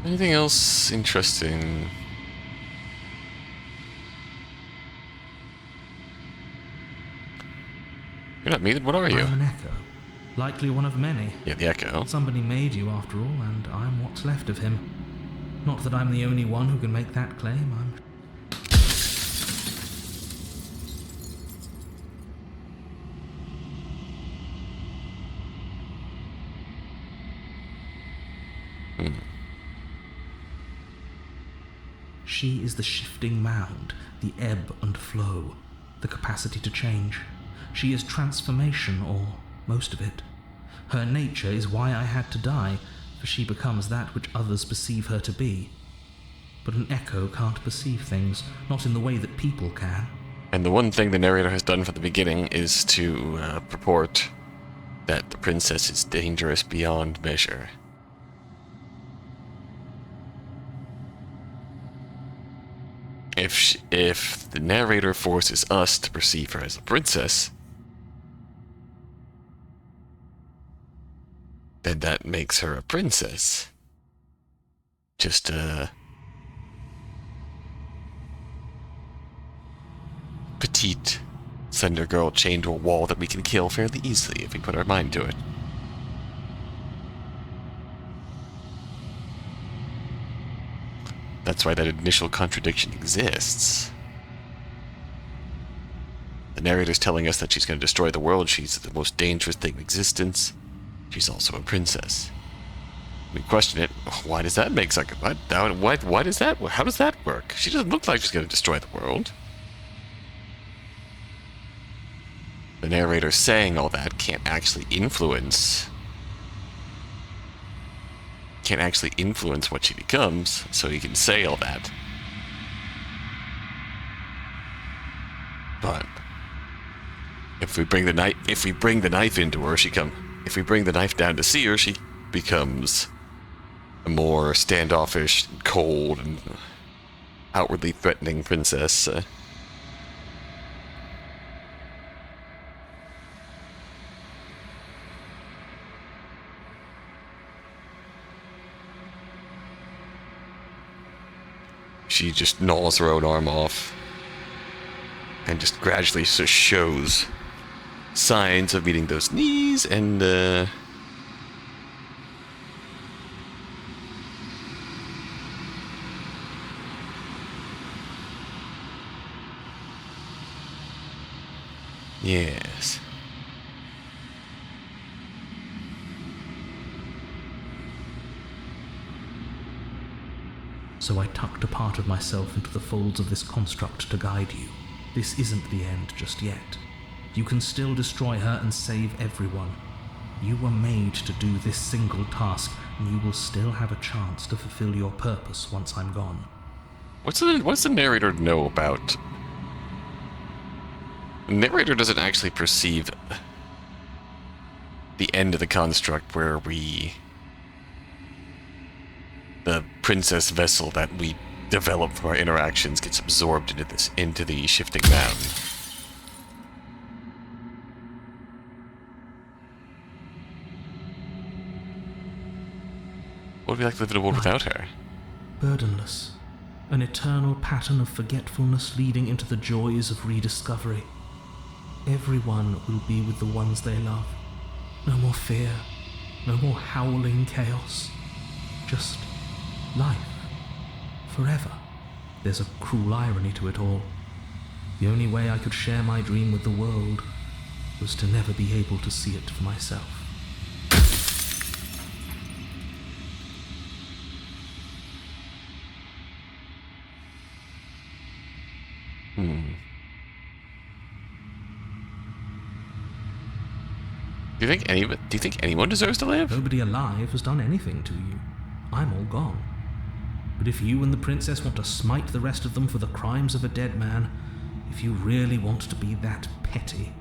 are. Anything else interesting? You're not me, then what are you? I'm an echo. Likely one of many. Yeah, the echo. Somebody made you, after all, and I'm what's left of him. Not that I'm the only one who can make that claim, She is the shifting mound, the ebb and flow, the capacity to change. She is transformation, or most of it. Her nature is why I had to die, for she becomes that which others perceive her to be. But an echo can't perceive things, not in the way that people can. And the one thing the narrator has done from the beginning is to purport that the princess is dangerous beyond measure. If the narrator forces us to perceive her as a princess, then that makes her a princess. petite, slender girl chained to a wall that we can kill fairly easily if we put our mind to it. That's why that initial contradiction exists. The narrator's telling us that she's going to destroy the world. She's the most dangerous thing in existence. She's also a princess. We question it. Why does that make sense? Why does that? How does that work? She doesn't look like she's going to destroy the world. The narrator saying all that can't actually influence what she becomes, so he can say all that. But if we bring the knife into her, if we bring the knife down to see her, she becomes a more standoffish, cold, and outwardly threatening princess. She just gnaws her own arm off and just gradually shows signs of meeting those knees and yes. So I tucked a part of myself into the folds of this construct to guide you. This isn't the end just yet. You can still destroy her and save everyone. You were made to do this single task, and you will still have a chance to fulfill your purpose once I'm gone. What's the narrator know about? The narrator doesn't actually perceive the end of the construct where the princess vessel that we develop from our interactions gets absorbed into the shifting mountain. What would we like to live in a world without her? Burdenless. An eternal pattern of forgetfulness leading into the joys of rediscovery. Everyone will be with the ones they love. No more fear. No more howling chaos. Just life. Forever. There's a cruel irony to it all. The only way I could share my dream with the world was to never be able to see it for myself. Do you think anyone deserves to live? Nobody alive has done anything to you. I'm all gone. But if you and the princess want to smite the rest of them for the crimes of a dead man, if you really want to be that petty,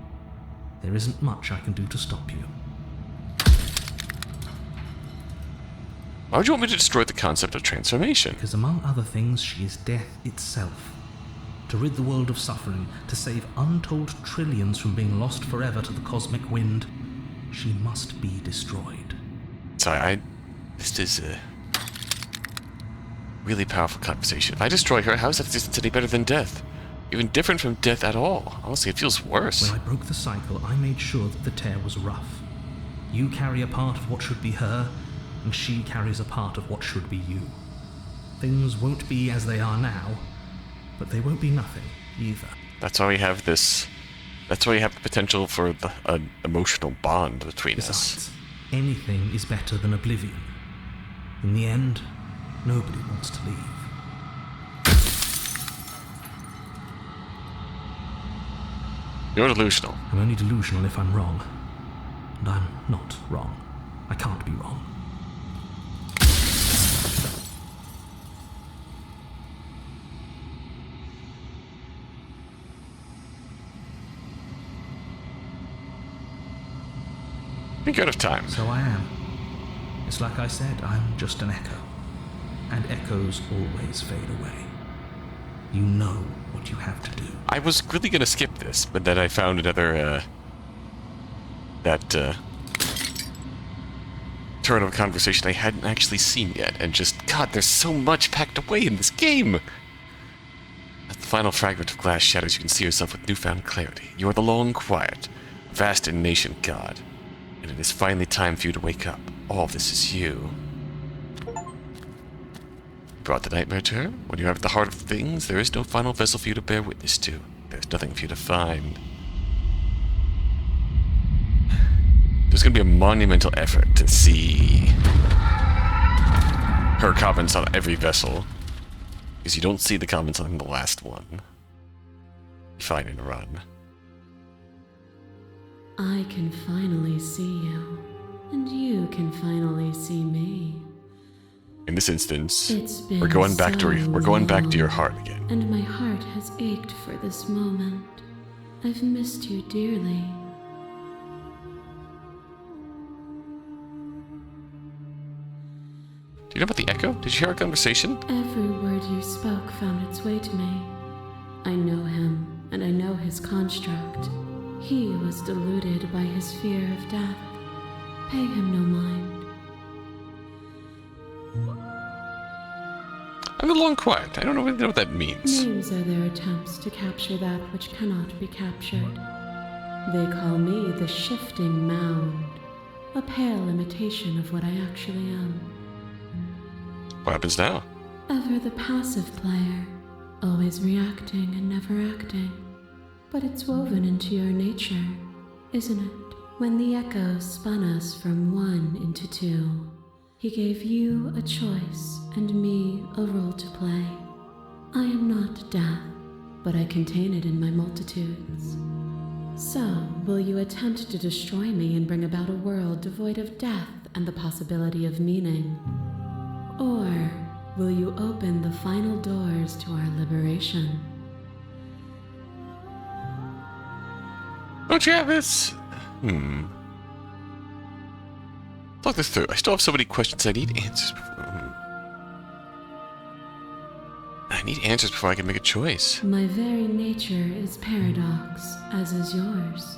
there isn't much I can do to stop you. Why would you want me to destroy the concept of transformation? Because among other things, she is death itself. To rid the world of suffering, to save untold trillions from being lost forever to the cosmic wind, she must be destroyed. Sorry, this is a really powerful conversation. If I destroy her, how is that existence any better than death? Even different from death at all. Honestly, it feels worse. When I broke the cycle, I made sure that the tear was rough. You carry a part of what should be her, and she carries a part of what should be you. Things won't be as they are now, but they won't be nothing either. That's why we have this. That's why we have the potential for an emotional bond between us. Besides, anything is better than oblivion. In the end, nobody wants to leave. You're delusional. I'm only delusional if I'm wrong. And I'm not wrong. I can't be wrong. Think out of time. So I am. It's like I said, I'm just an echo. And echoes always fade away. You know what you have to do. I was really gonna skip this, but then I found another, turn of a conversation I hadn't actually seen yet, and just, God, there's so much packed away in this game! final fragment of glass shatters, you can see yourself with newfound clarity. You are the long, quiet, vast and nascent god. And it is finally time for you to wake up. All this is you. Brought the nightmare to her? When you are at the heart of things, there is no final vessel for you to bear witness to. There's nothing for you to find. There's going to be a monumental effort to see her comments on every vessel. Because you don't see the comments on the last one. You find it and run. I can finally see you, and you can finally see me. In this instance, It's been we're going back so to your heart again. And my heart has ached for this moment. I've missed you dearly. Do you know about the echo? Did you hear our conversation? Every word you spoke found its way to me. I know him, and I know his construct. He was deluded by his fear of death. Pay him no mind. I'm a little quiet. I don't really know what that means. Names are their attempts to capture that which cannot be captured. They call me the shifting mound, a pale imitation of what I actually am. What happens now? Ever the passive player, always reacting and never acting. But it's woven into your nature, isn't it? When the echo spun us from one into two, he gave you a choice and me a role to play. I am not death, but I contain it in my multitudes. So, will you attempt to destroy me and bring about a world devoid of death and the possibility of meaning? Or will you open the final doors to our liberation? Don't you have this? Talk this through. I still have so many questions I need answers before. I need answers before I can make a choice. My very nature is paradox, as is yours.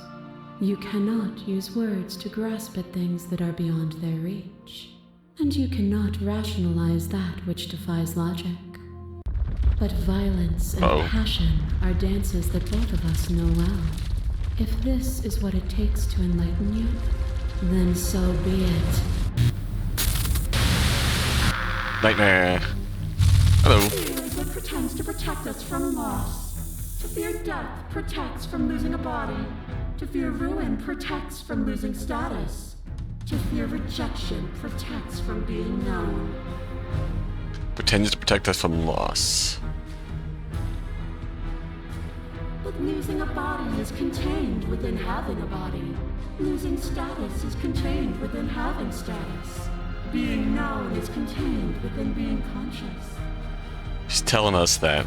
You cannot use words to grasp at things that are beyond their reach. And you cannot rationalize that which defies logic. But violence and passion are dances that both of us know well. If this is what it takes to enlighten you, then so be it. Nightmare. Hello. Fear is what pretends to protect us from loss. To fear death protects from losing a body. To fear ruin protects from losing status. To fear rejection protects from being known. Pretends to protect us from loss. But losing a body is contained within having a body. Losing status is contained within having status. Being known is contained within being conscious. She's telling us that,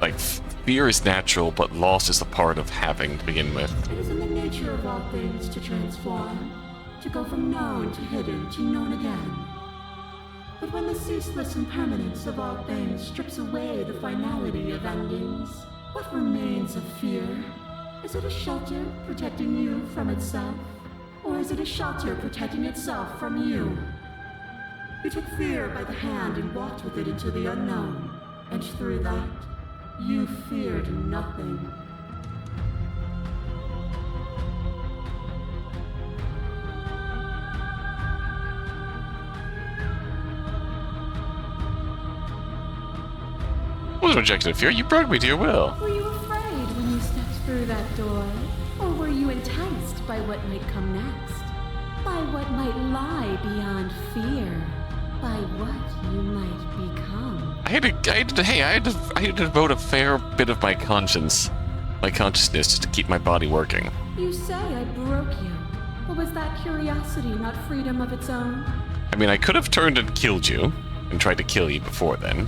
like, fear is natural, but loss is a part of having to begin with. It is in the nature of all things to transform, to go from known to hidden to known again. But when the ceaseless impermanence of all things strips away the finality of endings, what remains of fear? Is it a shelter protecting you from itself? Or is it a shelter protecting itself from you? You took fear by the hand and walked with it into the unknown, and through that, you feared nothing. I wasn't rejecting fear. You broke me to your will. Were you afraid when you stepped through that door? Or were you enticed by what might come next? By what might lie beyond fear? By what you might become? I had to devote a fair bit of my consciousness just to keep my body working. You say I broke you. But was that curiosity not freedom of its own? I mean, I could have turned and killed you, and tried to kill you before then,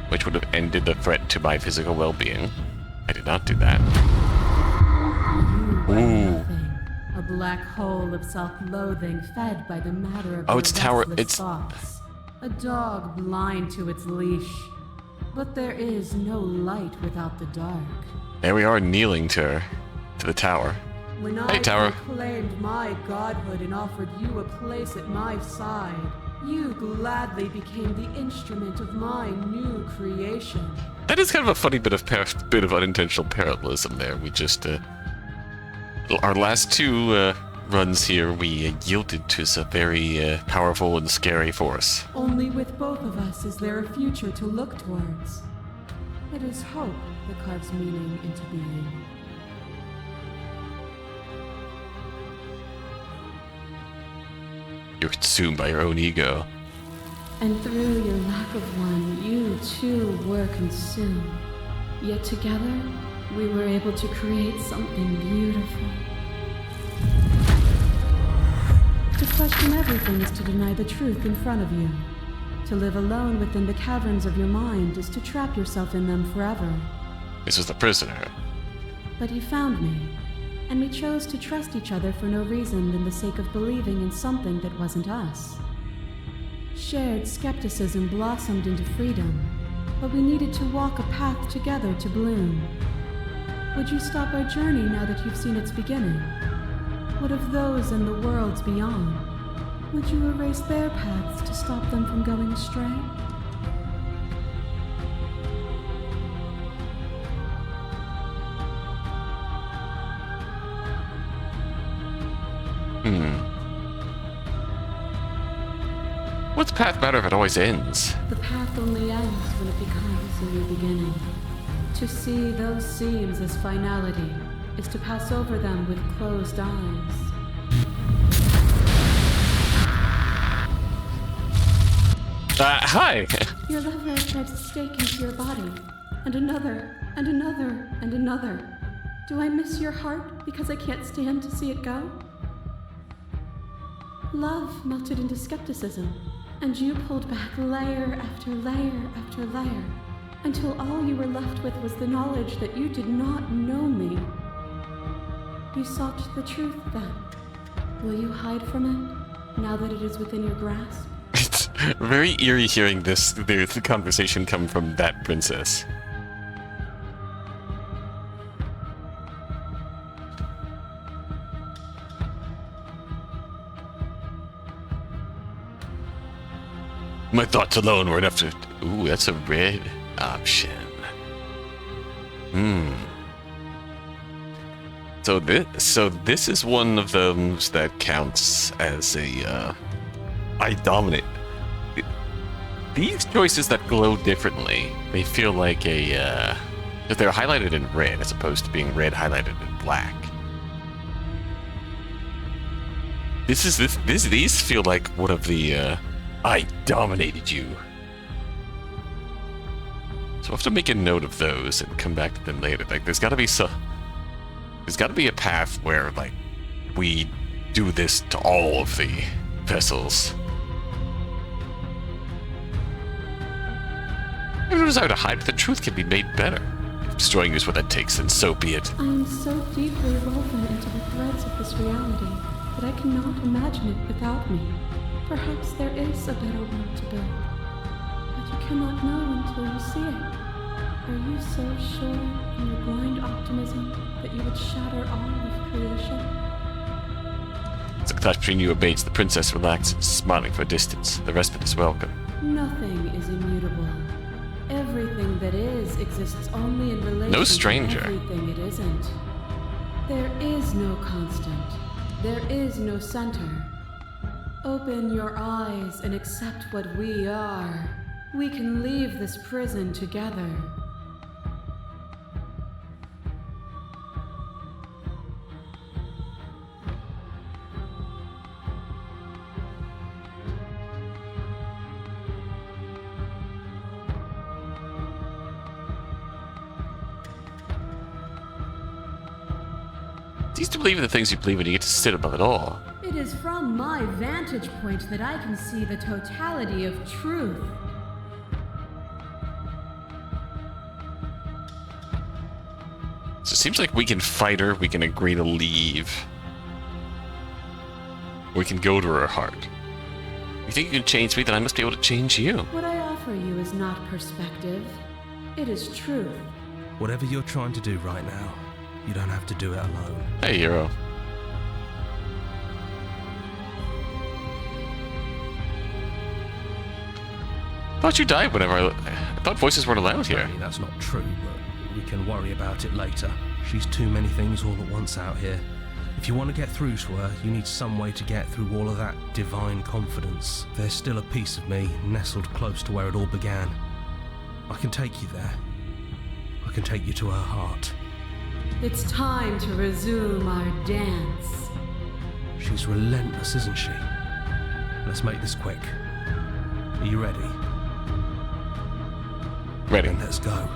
which would have ended the threat to my physical well-being. I did not do that. Ooh. A black hole of self-loathing fed by the matter of It's tower. It's thoughts. A dog blind to its leash. But there is no light without the dark. there. We are kneeling to the tower. When Hey, I tower. proclaimed my godhood and offered you a place at my side, You gladly became the instrument of my new creation. That is kind of a funny bit of unintentional parallelism there. We just, our last two runs here, we yielded to a very powerful and scary force. Only with both of us is there a future to look towards. It is hope that carves meaning into being. You're consumed by your own ego. And through your lack of one, you too were consumed. Yet together, we were able to create something beautiful. To question everything is to deny the truth in front of you. To live alone within the caverns of your mind is to trap yourself in them forever. This was the prisoner. But you found me, and we chose to trust each other for no reason than the sake of believing in something that wasn't us. Shared skepticism blossomed into freedom, but we needed to walk a path together to bloom. Would you stop our journey now that you've seen its beginning? What of those in the worlds beyond? Would you erase their paths to stop them from going astray? What's the path matter if it always ends? The path only ends when it becomes a new beginning. To see those seams as finality is to pass over them with closed eyes. Hi! Your lover drives a stake into your body, and another, and another, and another. Do I miss your heart because I can't stand to see it go? Love melted into skepticism, and you pulled back layer after layer after layer, until all you were left with was the knowledge that you did not know me. You sought the truth then. Will you hide from it, now that it is within your grasp? It's very eerie hearing the conversation come from that princess. My thoughts alone were enough to... Ooh, that's a red option. So this is one of those that counts as a, I dominate. These choices that glow differently, they feel like a, if they're highlighted in red as opposed to being red highlighted in black. These feel like one of the, I dominated you. So I'll have to make a note of those and come back to them later. Like, there's gotta be a path where, like, we do this to all of the vessels. I have no desire to hide, but the truth can be made better. If destroying you is what that takes, then so be it. I am so deeply woven into the threads of this reality that I cannot imagine it without me. Perhaps there is a better world to build, but you cannot know until you see it. Are you so sure in your blind optimism that you would shatter all of creation? As the clash between you abates, the princess relaxes, smiling for a distance. The respite is welcome. Nothing is immutable. Everything that is exists only in relation No stranger. to everything it isn't. There is no constant. There is no center. Open your eyes and accept what we are. We can leave this prison together. It's easy to believe in the things you believe in, you get to sit above it all. It is from my vantage point that I can see the totality of truth. So it seems like we can fight her, we can agree to leave. We can go to her heart. You think you can change me, then I must be able to change you. What I offer you is not perspective. It is truth. Whatever you're trying to do right now, you don't have to do it alone. Hey, hero. thought you died whenever I thought voices weren't allowed here. Apparently that's not true, but we can worry about it later. She's too many things all at once out here. If you want to get through to her, you need some way to get through all of that divine confidence. There's still a piece of me nestled close to where it all began. I can take you there. I can take you to her heart. It's time to resume our dance. She's relentless, isn't she? Let's make this quick. Are you ready? Ready. Then let's go.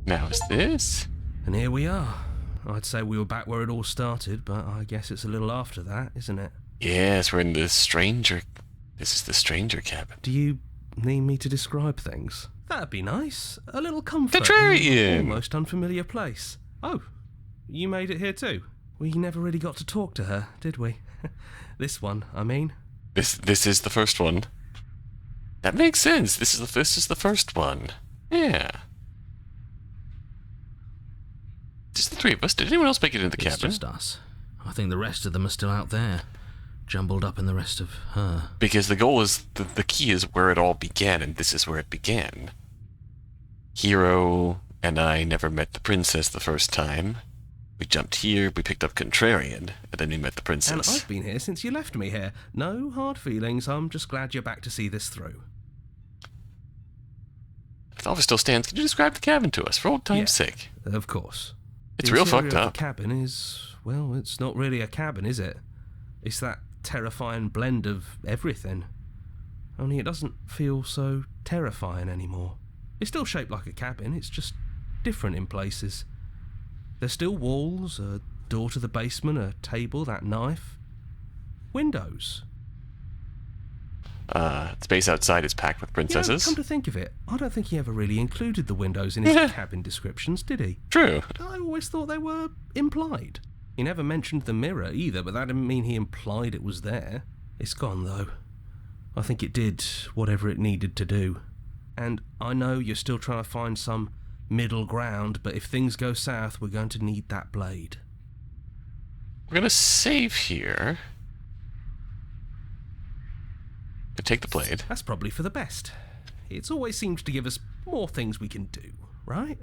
Now is this? And here we are. I'd say we were back where it all started, but I guess it's a little after that, isn't it? Yes, we're in the stranger. This is the stranger cabin. Do you need me to describe things? That'd be nice. A little comfort. Contrarian! In an almost unfamiliar place. Oh, you made it here too? We never really got to talk to her, did we? This one, I mean. This is the first one. That makes sense. This is the first one. Yeah. Just the three of us. Did anyone else make it into the It's cabin? just us. I think the rest of them are still out there, jumbled up in the rest of her. Because the goal is the key is where it all began, and this is where it began. Hero and I never met the princess the first time. We jumped here, we picked up Contrarian, and then we met the princess. And I've been here since you left me here. No hard feelings. I'm just glad you're back to see this through. If the offer still stands, can you describe the cabin to us, for old time's sake? Of course. It's The real interior fucked of up. The cabin is, well, it's not really a cabin, is it? It's that terrifying blend of everything. Only it doesn't feel so terrifying anymore. It's still shaped like a cabin, it's just different in places. There's still walls, a door to the basement, a table, that knife. Windows. Space outside is packed with princesses. Come to think of it, I don't think he ever really included the windows in his cabin descriptions, did he? True. I always thought they were implied. He never mentioned the mirror either, but that didn't mean he implied it was there. It's gone, though. I think it did whatever it needed to do. And I know you're still trying to find some middle ground, but if things go south, we're going to need that blade. We're gonna save here. And take the blade. That's probably for the best. It's always seemed to give us more things we can do, right?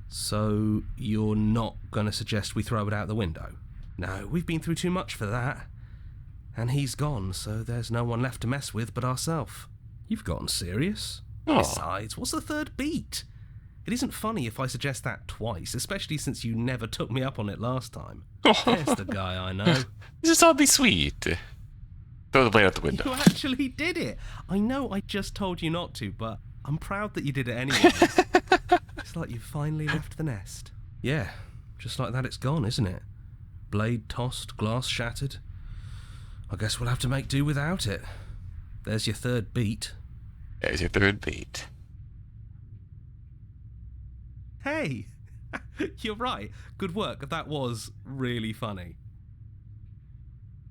So you're not going to suggest we throw it out the window? No, we've been through too much for that. And he's gone, so there's no one left to mess with but ourselves. You've gotten serious. Oh. Besides, what's the third beat? It isn't funny if I suggest that twice, especially since you never took me up on it last time. There's the guy I know. This is oddly sweet. Throw the blade out the window. You actually did it. I know I just told you not to, but I'm proud that you did it anyway. It's like you finally left the nest. Yeah, just like that it's gone, isn't it? Blade tossed, glass shattered. I guess we'll have to make do without it. There's your third beat. There's your third beat. Hey! You're right. Good work. That was really funny.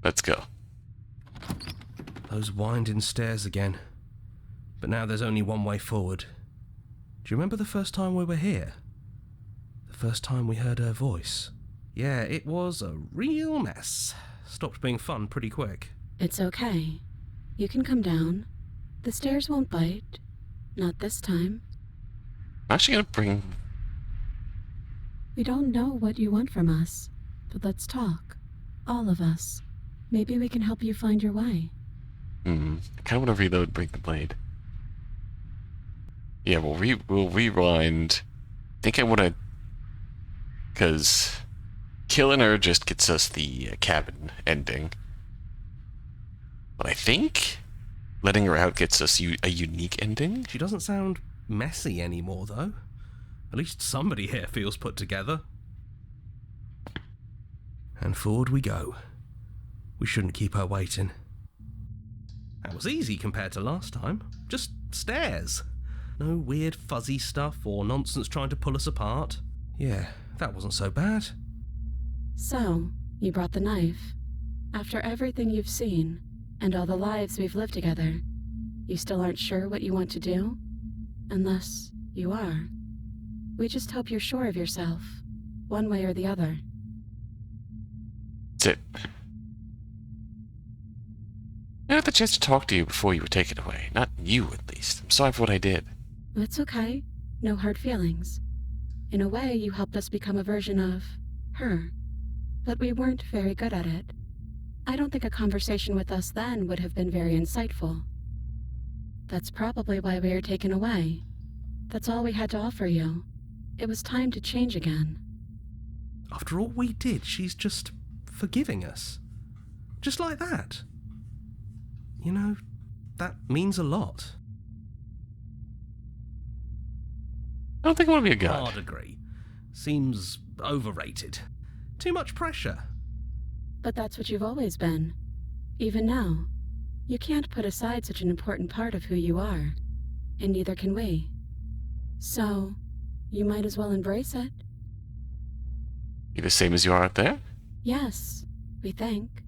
Let's go. Those winding stairs again. But now there's only one way forward. Do you remember the first time we were here? The first time we heard her voice? Yeah, it was a real mess. Stopped being fun pretty quick. It's okay. You can come down. The stairs won't bite. Not this time. I'm actually gonna bring... We don't know what you want from us, but let's talk. All of us. Maybe we can help you find your way. I kind of want to reload and bring the blade. Yeah, we'll rewind. I think I want to... Because killing her just gets us the cabin ending. But I think letting her out gets us a unique ending. She doesn't sound messy anymore, though. At least somebody here feels put together. And forward we go. We shouldn't keep her waiting. That was easy compared to last time. Just stairs. No weird fuzzy stuff or nonsense trying to pull us apart. Yeah, that wasn't so bad. So, you brought the knife. After everything you've seen, and all the lives we've lived together, you still aren't sure what you want to do? Unless you are. We just hope you're sure of yourself, one way or the other. That's it. I had the chance to talk to you before you were taken away. Not you, at least. I'm sorry for what I did. It's okay. No hard feelings. In a way, you helped us become a version of her. But we weren't very good at it. I don't think a conversation with us then would have been very insightful. That's probably why we were taken away. That's all we had to offer you. It was time to change again. After all we did, she's just forgiving us. Just like that. You know, that means a lot. I don't think I want to be a god. Hard agree. Seems overrated. Too much pressure. But that's what you've always been. Even now. You can't put aside such an important part of who you are. And neither can we. So, you might as well embrace it. You the same as you are out there? Yes, we think.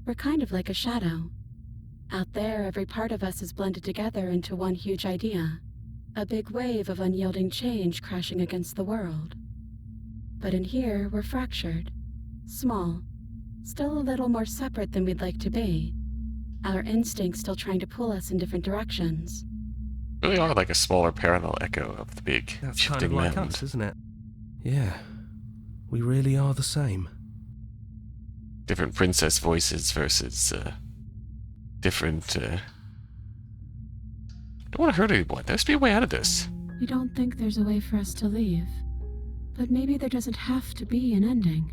We're kind of like a shadow. Out there, every part of us is blended together into one huge idea. A big wave of unyielding change crashing against the world. But in here, we're fractured. Small. Still a little more separate than we'd like to be. Our instincts still trying to pull us in different directions. Really are like a smaller parallel echo of the big That's shifting kind of like mound. us, isn't it? Yeah. We really are the same. Different princess voices versus different. I don't want to hurt anyone. There must be a way out of this. We don't think there's a way for us to leave. But maybe there doesn't have to be an ending.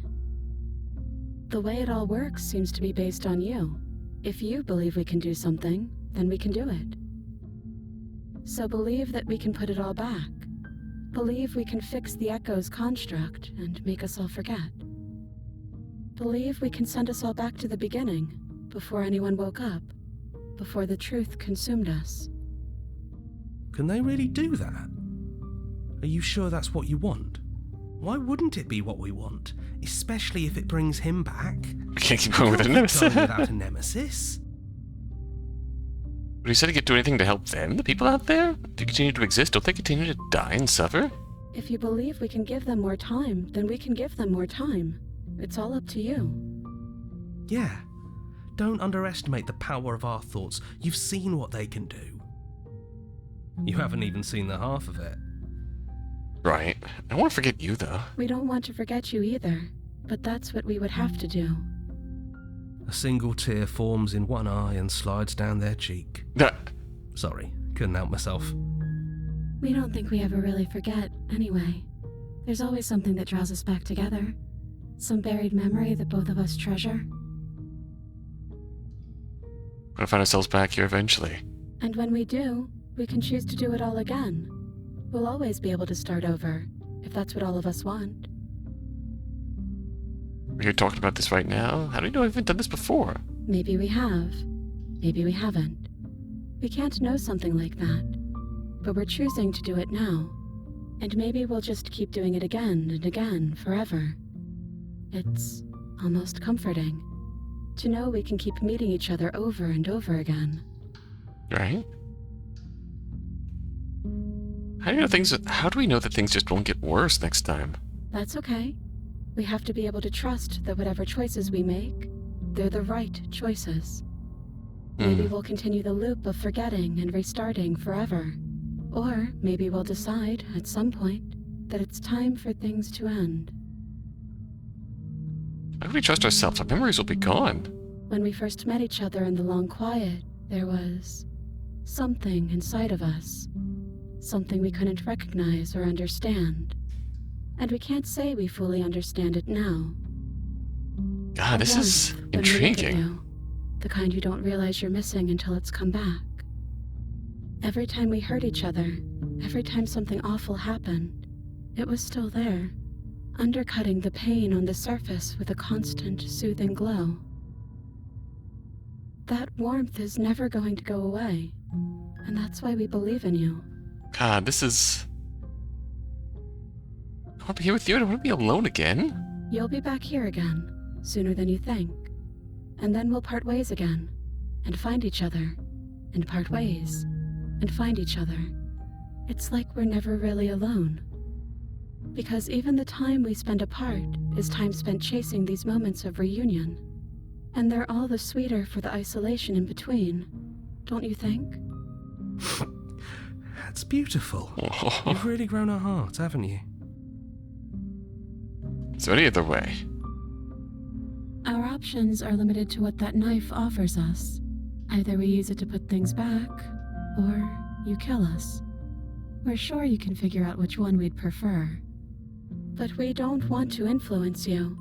The way it all works seems to be based on you. If you believe we can do something, then we can do it. So believe that we can put it all back. Believe we can fix the Echo's construct and make us all forget. Believe we can send us all back to the beginning, before anyone woke up, before the truth consumed us. Can they really do that? Are you sure that's what you want? Why wouldn't it be what we want? Especially if it brings him back. We can't keep going with a Can't nemesis. keep going without a nemesis. But you said you could do anything to help them, the people out there? Do you continue to exist? Don't they continue to die and suffer? If you believe we can give them more time, then we can give them more time. It's all up to you. Yeah. Don't underestimate the power of our thoughts. You've seen what they can do. You haven't even seen the half of it. Right. I don't want to forget you, though. We don't want to forget you either, but that's what we would have to do. A single tear forms in one eye and slides down their cheek. Sorry, couldn't help myself. We don't think we ever really forget, anyway. There's always something that draws us back together. Some buried memory that both of us treasure. We're gonna find ourselves back here eventually. And when we do, we can choose to do it all again. We'll always be able to start over, if that's what all of us want. We're here talking about this right now. How do you know we haven't done this before? Maybe we have. Maybe we haven't. We can't know something like that. But we're choosing to do it now. And maybe we'll just keep doing it again and again, forever. It's almost comforting to know we can keep meeting each other over and over again. Right? How do we know that things just won't get worse next time? That's okay. We have to be able to trust that whatever choices we make, they're the right choices. Maybe we'll continue the loop of forgetting and restarting forever. Or maybe we'll decide, at some point, that it's time for things to end. How do we trust ourselves? Our memories will be gone. When we first met each other in the long quiet, there was something inside of us. Something we couldn't recognize or understand. And we can't say we fully understand it now. God, this is Warmth when we look at intriguing. you, the kind you don't realize you're missing until it's come back. Every time we hurt each other, every time something awful happened, it was still there, undercutting the pain on the surface with a constant, soothing glow. That warmth is never going to go away, and that's why we believe in you. God, this is... I want to be here with you. I don't want to be alone again. You'll be back here again, sooner than you think. And then we'll part ways again, and find each other, and part ways, and find each other. It's like we're never really alone. Because even the time we spend apart is time spent chasing these moments of reunion. And they're all the sweeter for the isolation in between, don't you think? That's beautiful. You've really grown our heart, haven't you? Is there any other way? Our options are limited to what that knife offers us. Either we use it to put things back, or you kill us. We're sure you can figure out which one we'd prefer. But we don't want to influence you.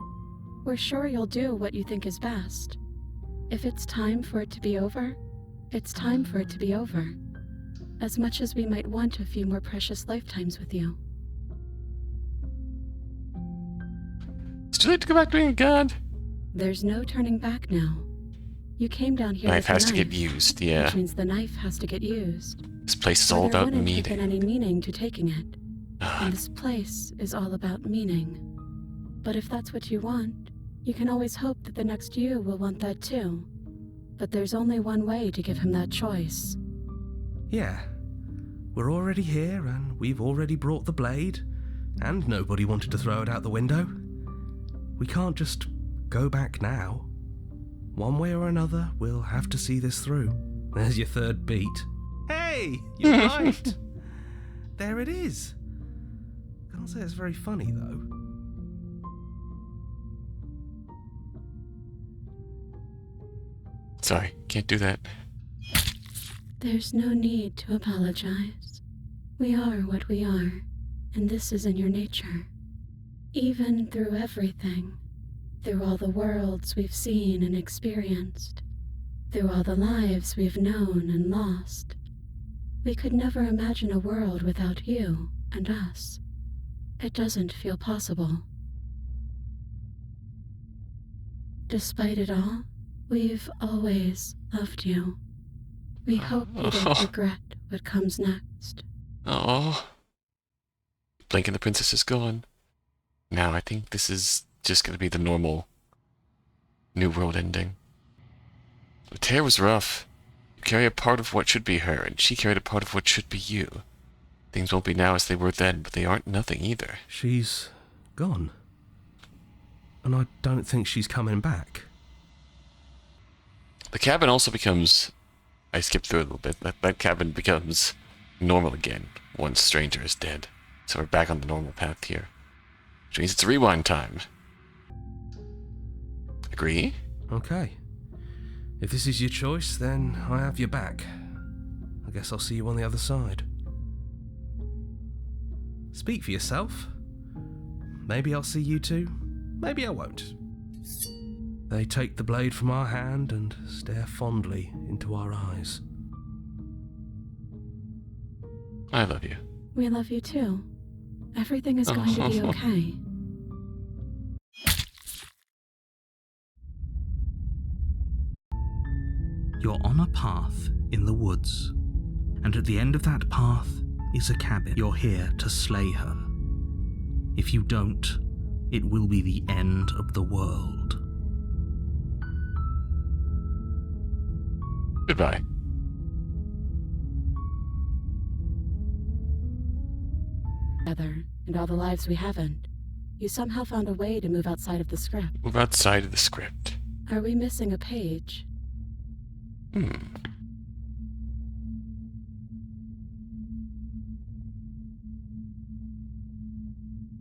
We're sure you'll do what you think is best. If it's time for it to be over, it's time for it to be over. As much as we might want a few more precious lifetimes with you. It's too late to go back to being a god. There's no turning back now. You came down here Knife with has the to knife, get used, yeah. which means the knife has to get used. This place is Or all there about wouldn't have been meaning. any meaning to taking it. And this place is all about meaning. But if that's what you want, you can always hope that the next you will want that too. But there's only one way to give him that choice. Yeah. We're already here, and we've already brought the blade, and nobody wanted to throw it out the window. We can't just go back now. One way or another, we'll have to see this through. There's your third beat. Hey, you're right. There it is. Can't say it's very funny, though. Sorry, can't do that. There's no need to apologize. We are what we are, and this is in your nature. Even through everything, through all the worlds we've seen and experienced, through all the lives we've known and lost, we could never imagine a world without you and us. It doesn't feel possible. Despite it all, we've always loved you. We hope you don't regret what comes next. Oh. Blink and the princess is gone. Now I think this is just going to be the normal New World ending. The tear was rough. You carry a part of what should be her, and she carried a part of what should be you. Things won't be now as they were then, but they aren't nothing either. She's gone. And I don't think she's coming back. The cabin also becomes... I skipped through a little bit. That cabin becomes normal again once Stranger is dead. So we're back on the normal path here. Which means it's rewind time. Agree? Okay. If this is your choice, then I have your back. I guess I'll see you on the other side. Speak for yourself. Maybe I'll see you too. Maybe I won't. They take the blade from our hand and stare fondly into our eyes. I love you. We love you too. Everything is going to be okay. You're on a path in the woods, and at the end of that path is a cabin. You're here to slay her. If you don't, it will be the end of the world. Goodbye. Together, and all the lives we haven't. You somehow found a way to move outside of the script. Move outside of the script. Are we missing a page?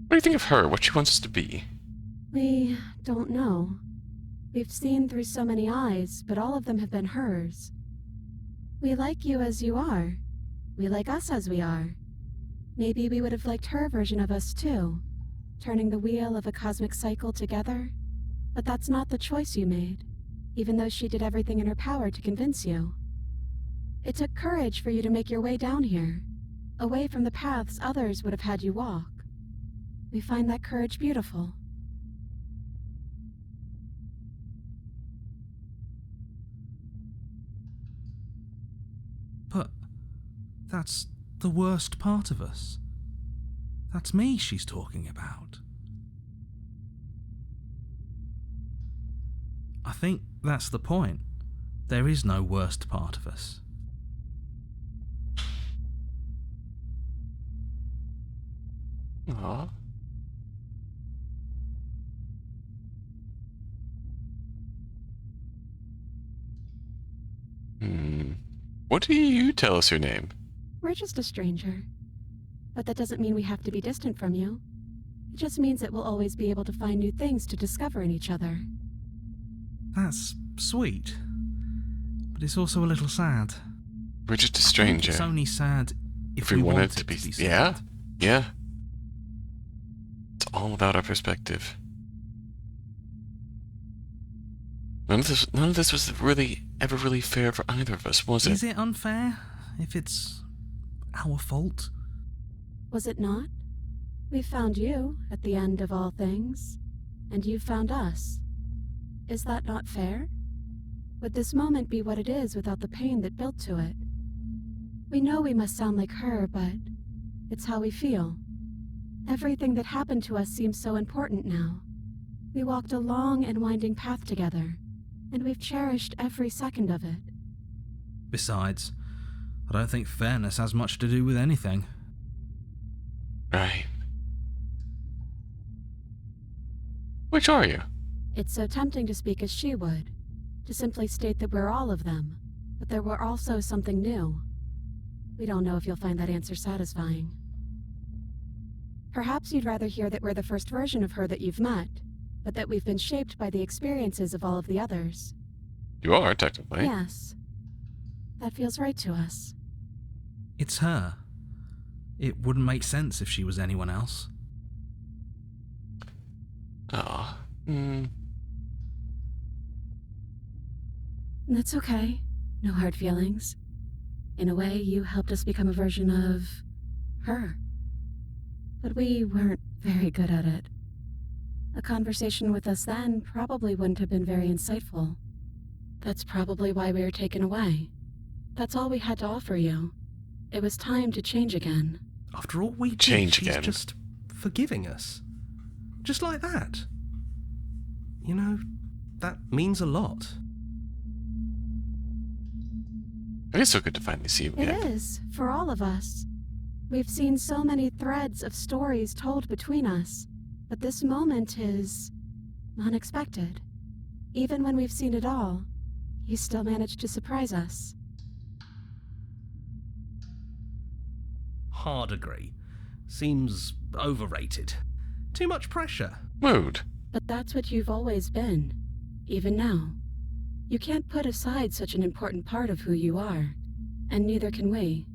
What do you think of her? What she wants us to be? We don't know. We've seen through so many eyes, but all of them have been hers. We like you as you are. We like us as we are. Maybe we would have liked her version of us too, turning the wheel of a cosmic cycle together. But that's not the choice you made, even though she did everything in her power to convince you. It took courage for you to make your way down here, away from the paths others would have had you walk. We find that courage beautiful. But that's the worst part of us. That's me she's talking about. I think that's the point. There is no worst part of us. Aw. What do you tell us your name? We're just a stranger. But that doesn't mean we have to be distant from you. It just means that we'll always be able to find new things to discover in each other. That's sweet. But it's also a little sad. We're just a I think stranger. it's only sad if we we wanted want to it be, sad. yeah. It's all about our perspective. None of this was ever really fair for either of us, was it? Is it unfair if it's our fault? Was it not? We found you at the end of all things, and you found us. Is that not fair? Would this moment be what it is without the pain that built to it? We know we must sound like her, but it's how we feel. Everything that happened to us seems so important now. We walked a long and winding path together, and we've cherished every second of it. Besides, I don't think fairness has much to do with anything. Right. Which are you? It's so tempting to speak as she would, to simply state that we're all of them, but there were also something new. We don't know if you'll find that answer satisfying. Perhaps you'd rather hear that we're the first version of her that you've met, but that we've been shaped by the experiences of all of the others. You are, technically. Yes. That feels right to us. It's her. It wouldn't make sense if she was anyone else. Oh. That's okay. No hard feelings. In a way, you helped us become a version of her. But we weren't very good at it. A conversation with us then probably wouldn't have been very insightful. That's probably why we were taken away. That's all we had to offer you. It was time to change again. After all we did, Change she's again. just forgiving us. Just like that. You know, that means a lot. It is so good to finally see you It again. is, for all of us. We've seen so many threads of stories told between us, but this moment is unexpected. Even when we've seen it all, you still managed to surprise us. Hard agree. Seems overrated. Too much pressure. Mood. But that's what you've always been, even now. You can't put aside such an important part of who you are, and neither can we.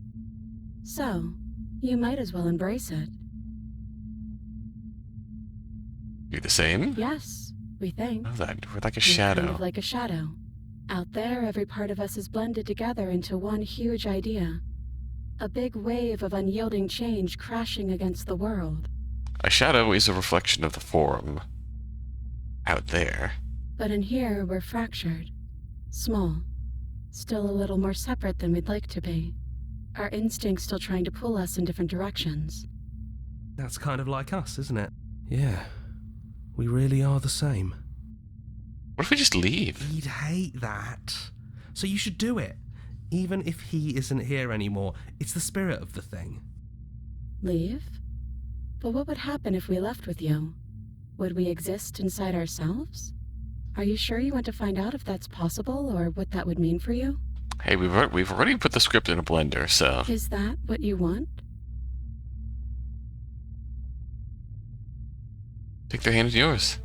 So, you might as well embrace it. You the same? Yes, we think. Oh, that we're like a We're shadow. Kind of like a shadow. Out there, every part of us is blended together into one huge idea. A big wave of unyielding change crashing against the world. A shadow is a reflection of the form. Out there. But in here, we're fractured. Small. Still a little more separate than we'd like to be. Our instincts still trying to pull us in different directions. That's kind of like us, isn't it? Yeah. We really are the same. What if we just leave? He'd hate that. So you should do it. Even if he isn't here anymore, it's the spirit of the thing. Leave? But what would happen if we left with you? Would we exist inside ourselves? Are you sure you want to find out if that's possible, or what that would mean for you? Hey, we've already put the script in a blender, so... Is that what you want? Take their hand in yours.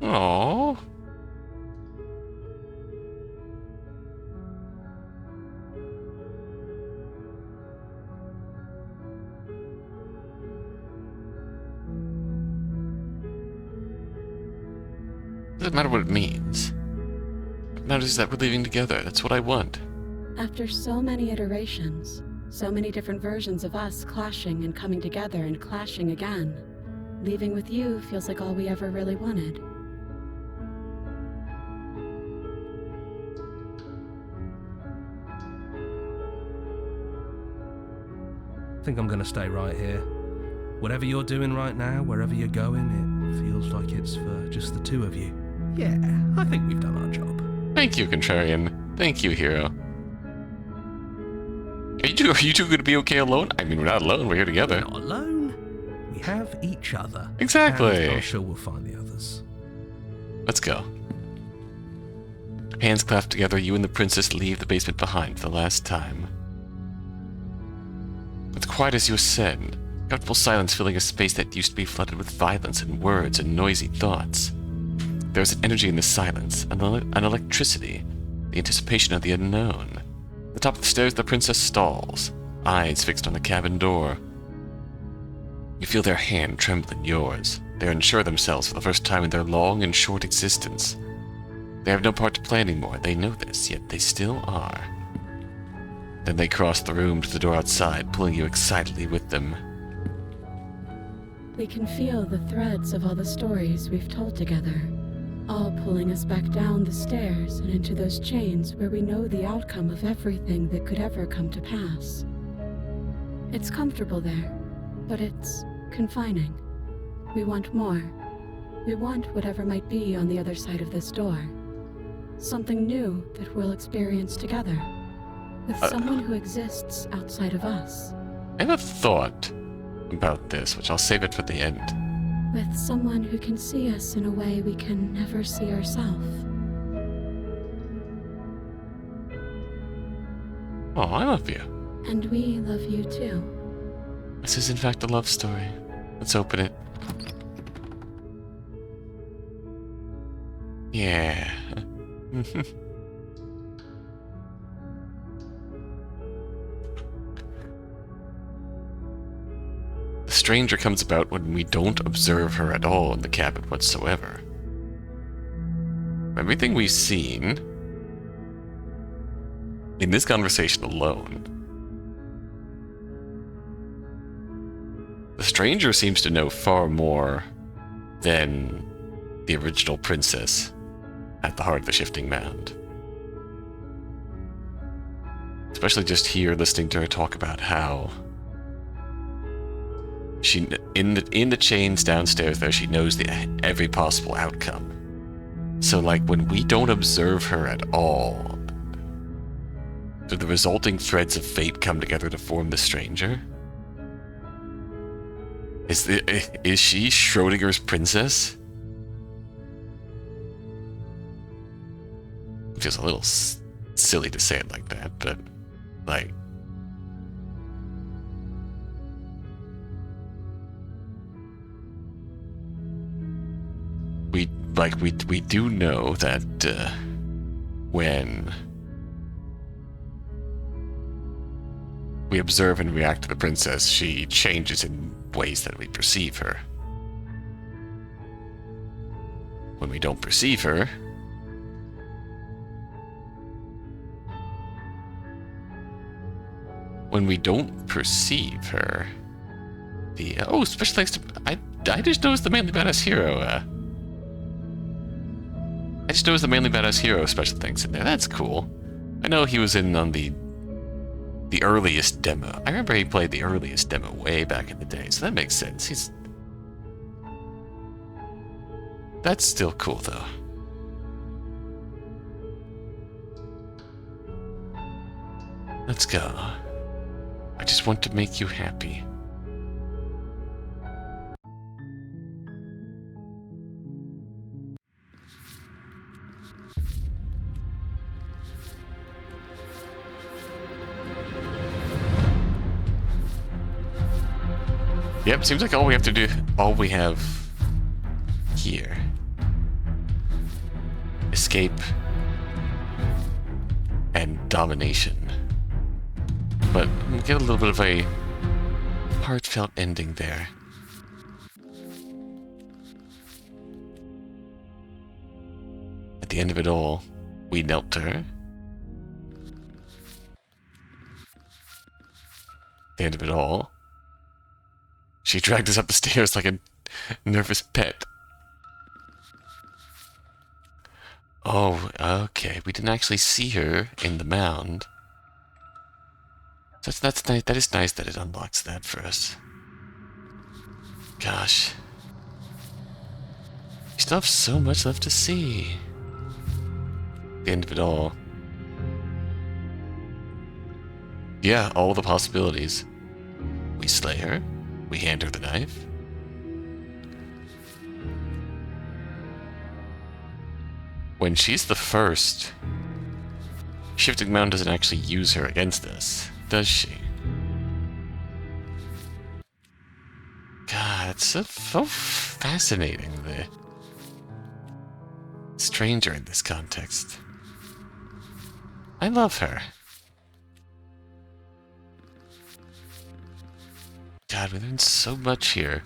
Aww. Doesn't matter what it means. What matters is that we're leaving together. That's what I want. After so many iterations, so many different versions of us clashing and coming together and clashing again, leaving with you feels like all we ever really wanted. I think I'm gonna stay right here. Whatever you're doing right now, wherever you're going, it feels like it's for just the two of you. Yeah, I think we've done our job. Thank you, Contrarian. Thank you, Hero. Are you two going to be okay alone? I mean, we're not alone. We're here together. We're not alone. We have each other. Exactly. And I'm sure we'll find the others. Let's go. Hands clasped together, you and the princess leave the basement behind for the last time. It's quiet as you ascend, comfortable silence filling a space that used to be flooded with violence and words and noisy thoughts. There's an energy in the silence, an electricity, the anticipation of the unknown. At the top of the stairs, the princess stalls, eyes fixed on the cabin door. You feel their hand tremble in yours. They unsure themselves for the first time in their long and short existence. They have no part to play anymore. They know this, yet they still are. Then they cross the room to the door outside, pulling you excitedly with them. We can feel the threads of all the stories we've told together, all pulling us back down the stairs and into those chains where we know the outcome of everything that could ever come to pass. It's comfortable there, but it's confining. We want more. We want whatever might be on the other side of this door. Something new that we'll experience together, with someone who exists outside of us. I have a thought about this, which I'll save it for the end. With someone who can see us in a way we can never see ourselves. Oh, I love you. And we love you too. This is in fact a love story. Let's open it. Yeah. The stranger comes about when we don't observe her at all in the cabin whatsoever. From everything we've seen, in this conversation alone, the stranger seems to know far more than the original princess at the heart of the shifting mound. Especially just here, listening to her talk about how she, in the chains downstairs there, she knows every possible outcome. So, like, when we don't observe her at all, do the resulting threads of fate come together to form the stranger? Is she Schrodinger's princess? It feels a little silly to say it like that, but, like, we do know that when we observe and react to the princess, she changes in ways that we perceive her. When we don't perceive her, special thanks to I just noticed the Manly Badass Hero. I just noticed the Manly Badass Hero special thanks in there. That's cool. I know he was in on the earliest demo. I remember he played the earliest demo way back in the day, so that makes sense. That's still cool, though. Let's go. I just want to make you happy. Yep, seems like all we have here. Escape and domination. But we get a little bit of a heartfelt ending there. At the end of it all, we knelt to her. At the end of it all, she dragged us up the stairs like a nervous pet. Oh, okay. We didn't actually see her in the mound. That's nice. That is nice that it unlocks that for us. Gosh. We still have so much left to see. At the end of it all. Yeah, all the possibilities. We slay her. We hand her the knife. when she's the first, Shifting Mound doesn't actually use her against us, does she? God, it's so fascinating, the stranger in this context. I love her. God, we learned so much here.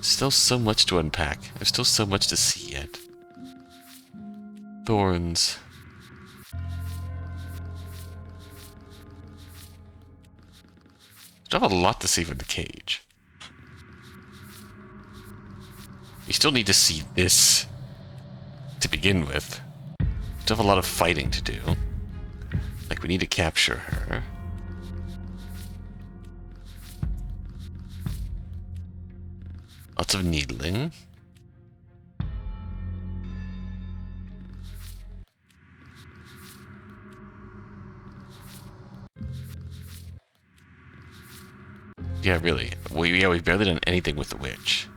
Still so much to unpack. There's still so much to see yet. Thorns. Still have a lot to see from the cage. We still need to see this to begin with. Still have a lot of fighting to do. Like, we need to capture her. Lots of needling. Yeah, really. We've barely done anything with the witch.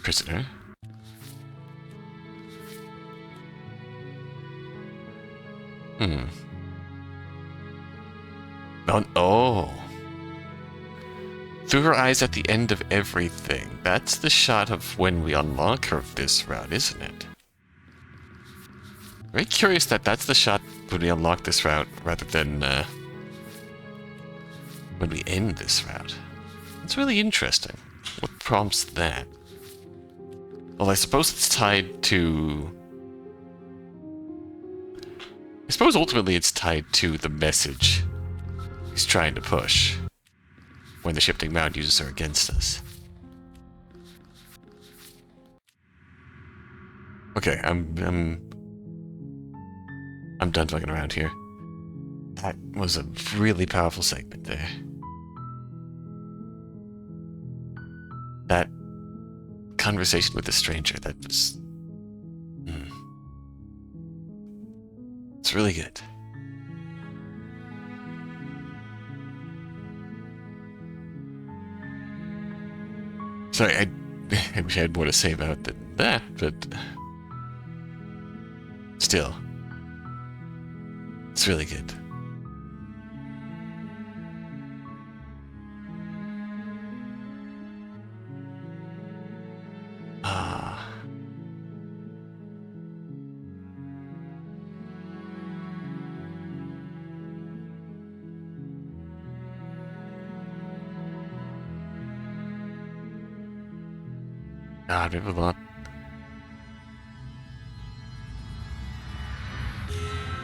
Prisoner. Oh. Through her eyes at the end of everything. That's the shot of when we unlock her of this route, isn't it? Very curious that that's the shot when we unlock this route, rather than when we end this route. It's really interesting. What prompts that? Well, I suppose it's tied to... I suppose ultimately it's tied to the message he's trying to push when the Shifting Mound uses her against us. Okay, I'm done fucking around here. That was a really powerful segment there. That conversation with the stranger, that was... It's really good. Sorry, I wish I had more to say about that, but... Still. It's really good. God, we have a lot.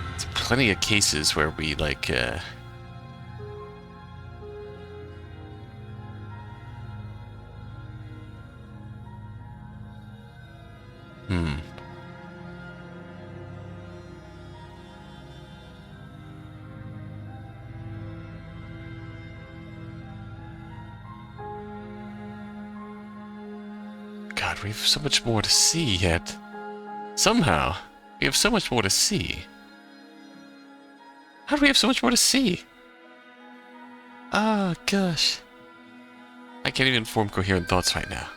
There's plenty of cases where we, like, God, we have so much more to see yet. Somehow, we have so much more to see. How do we have so much more to see? Ah, gosh. I can't even form coherent thoughts right now.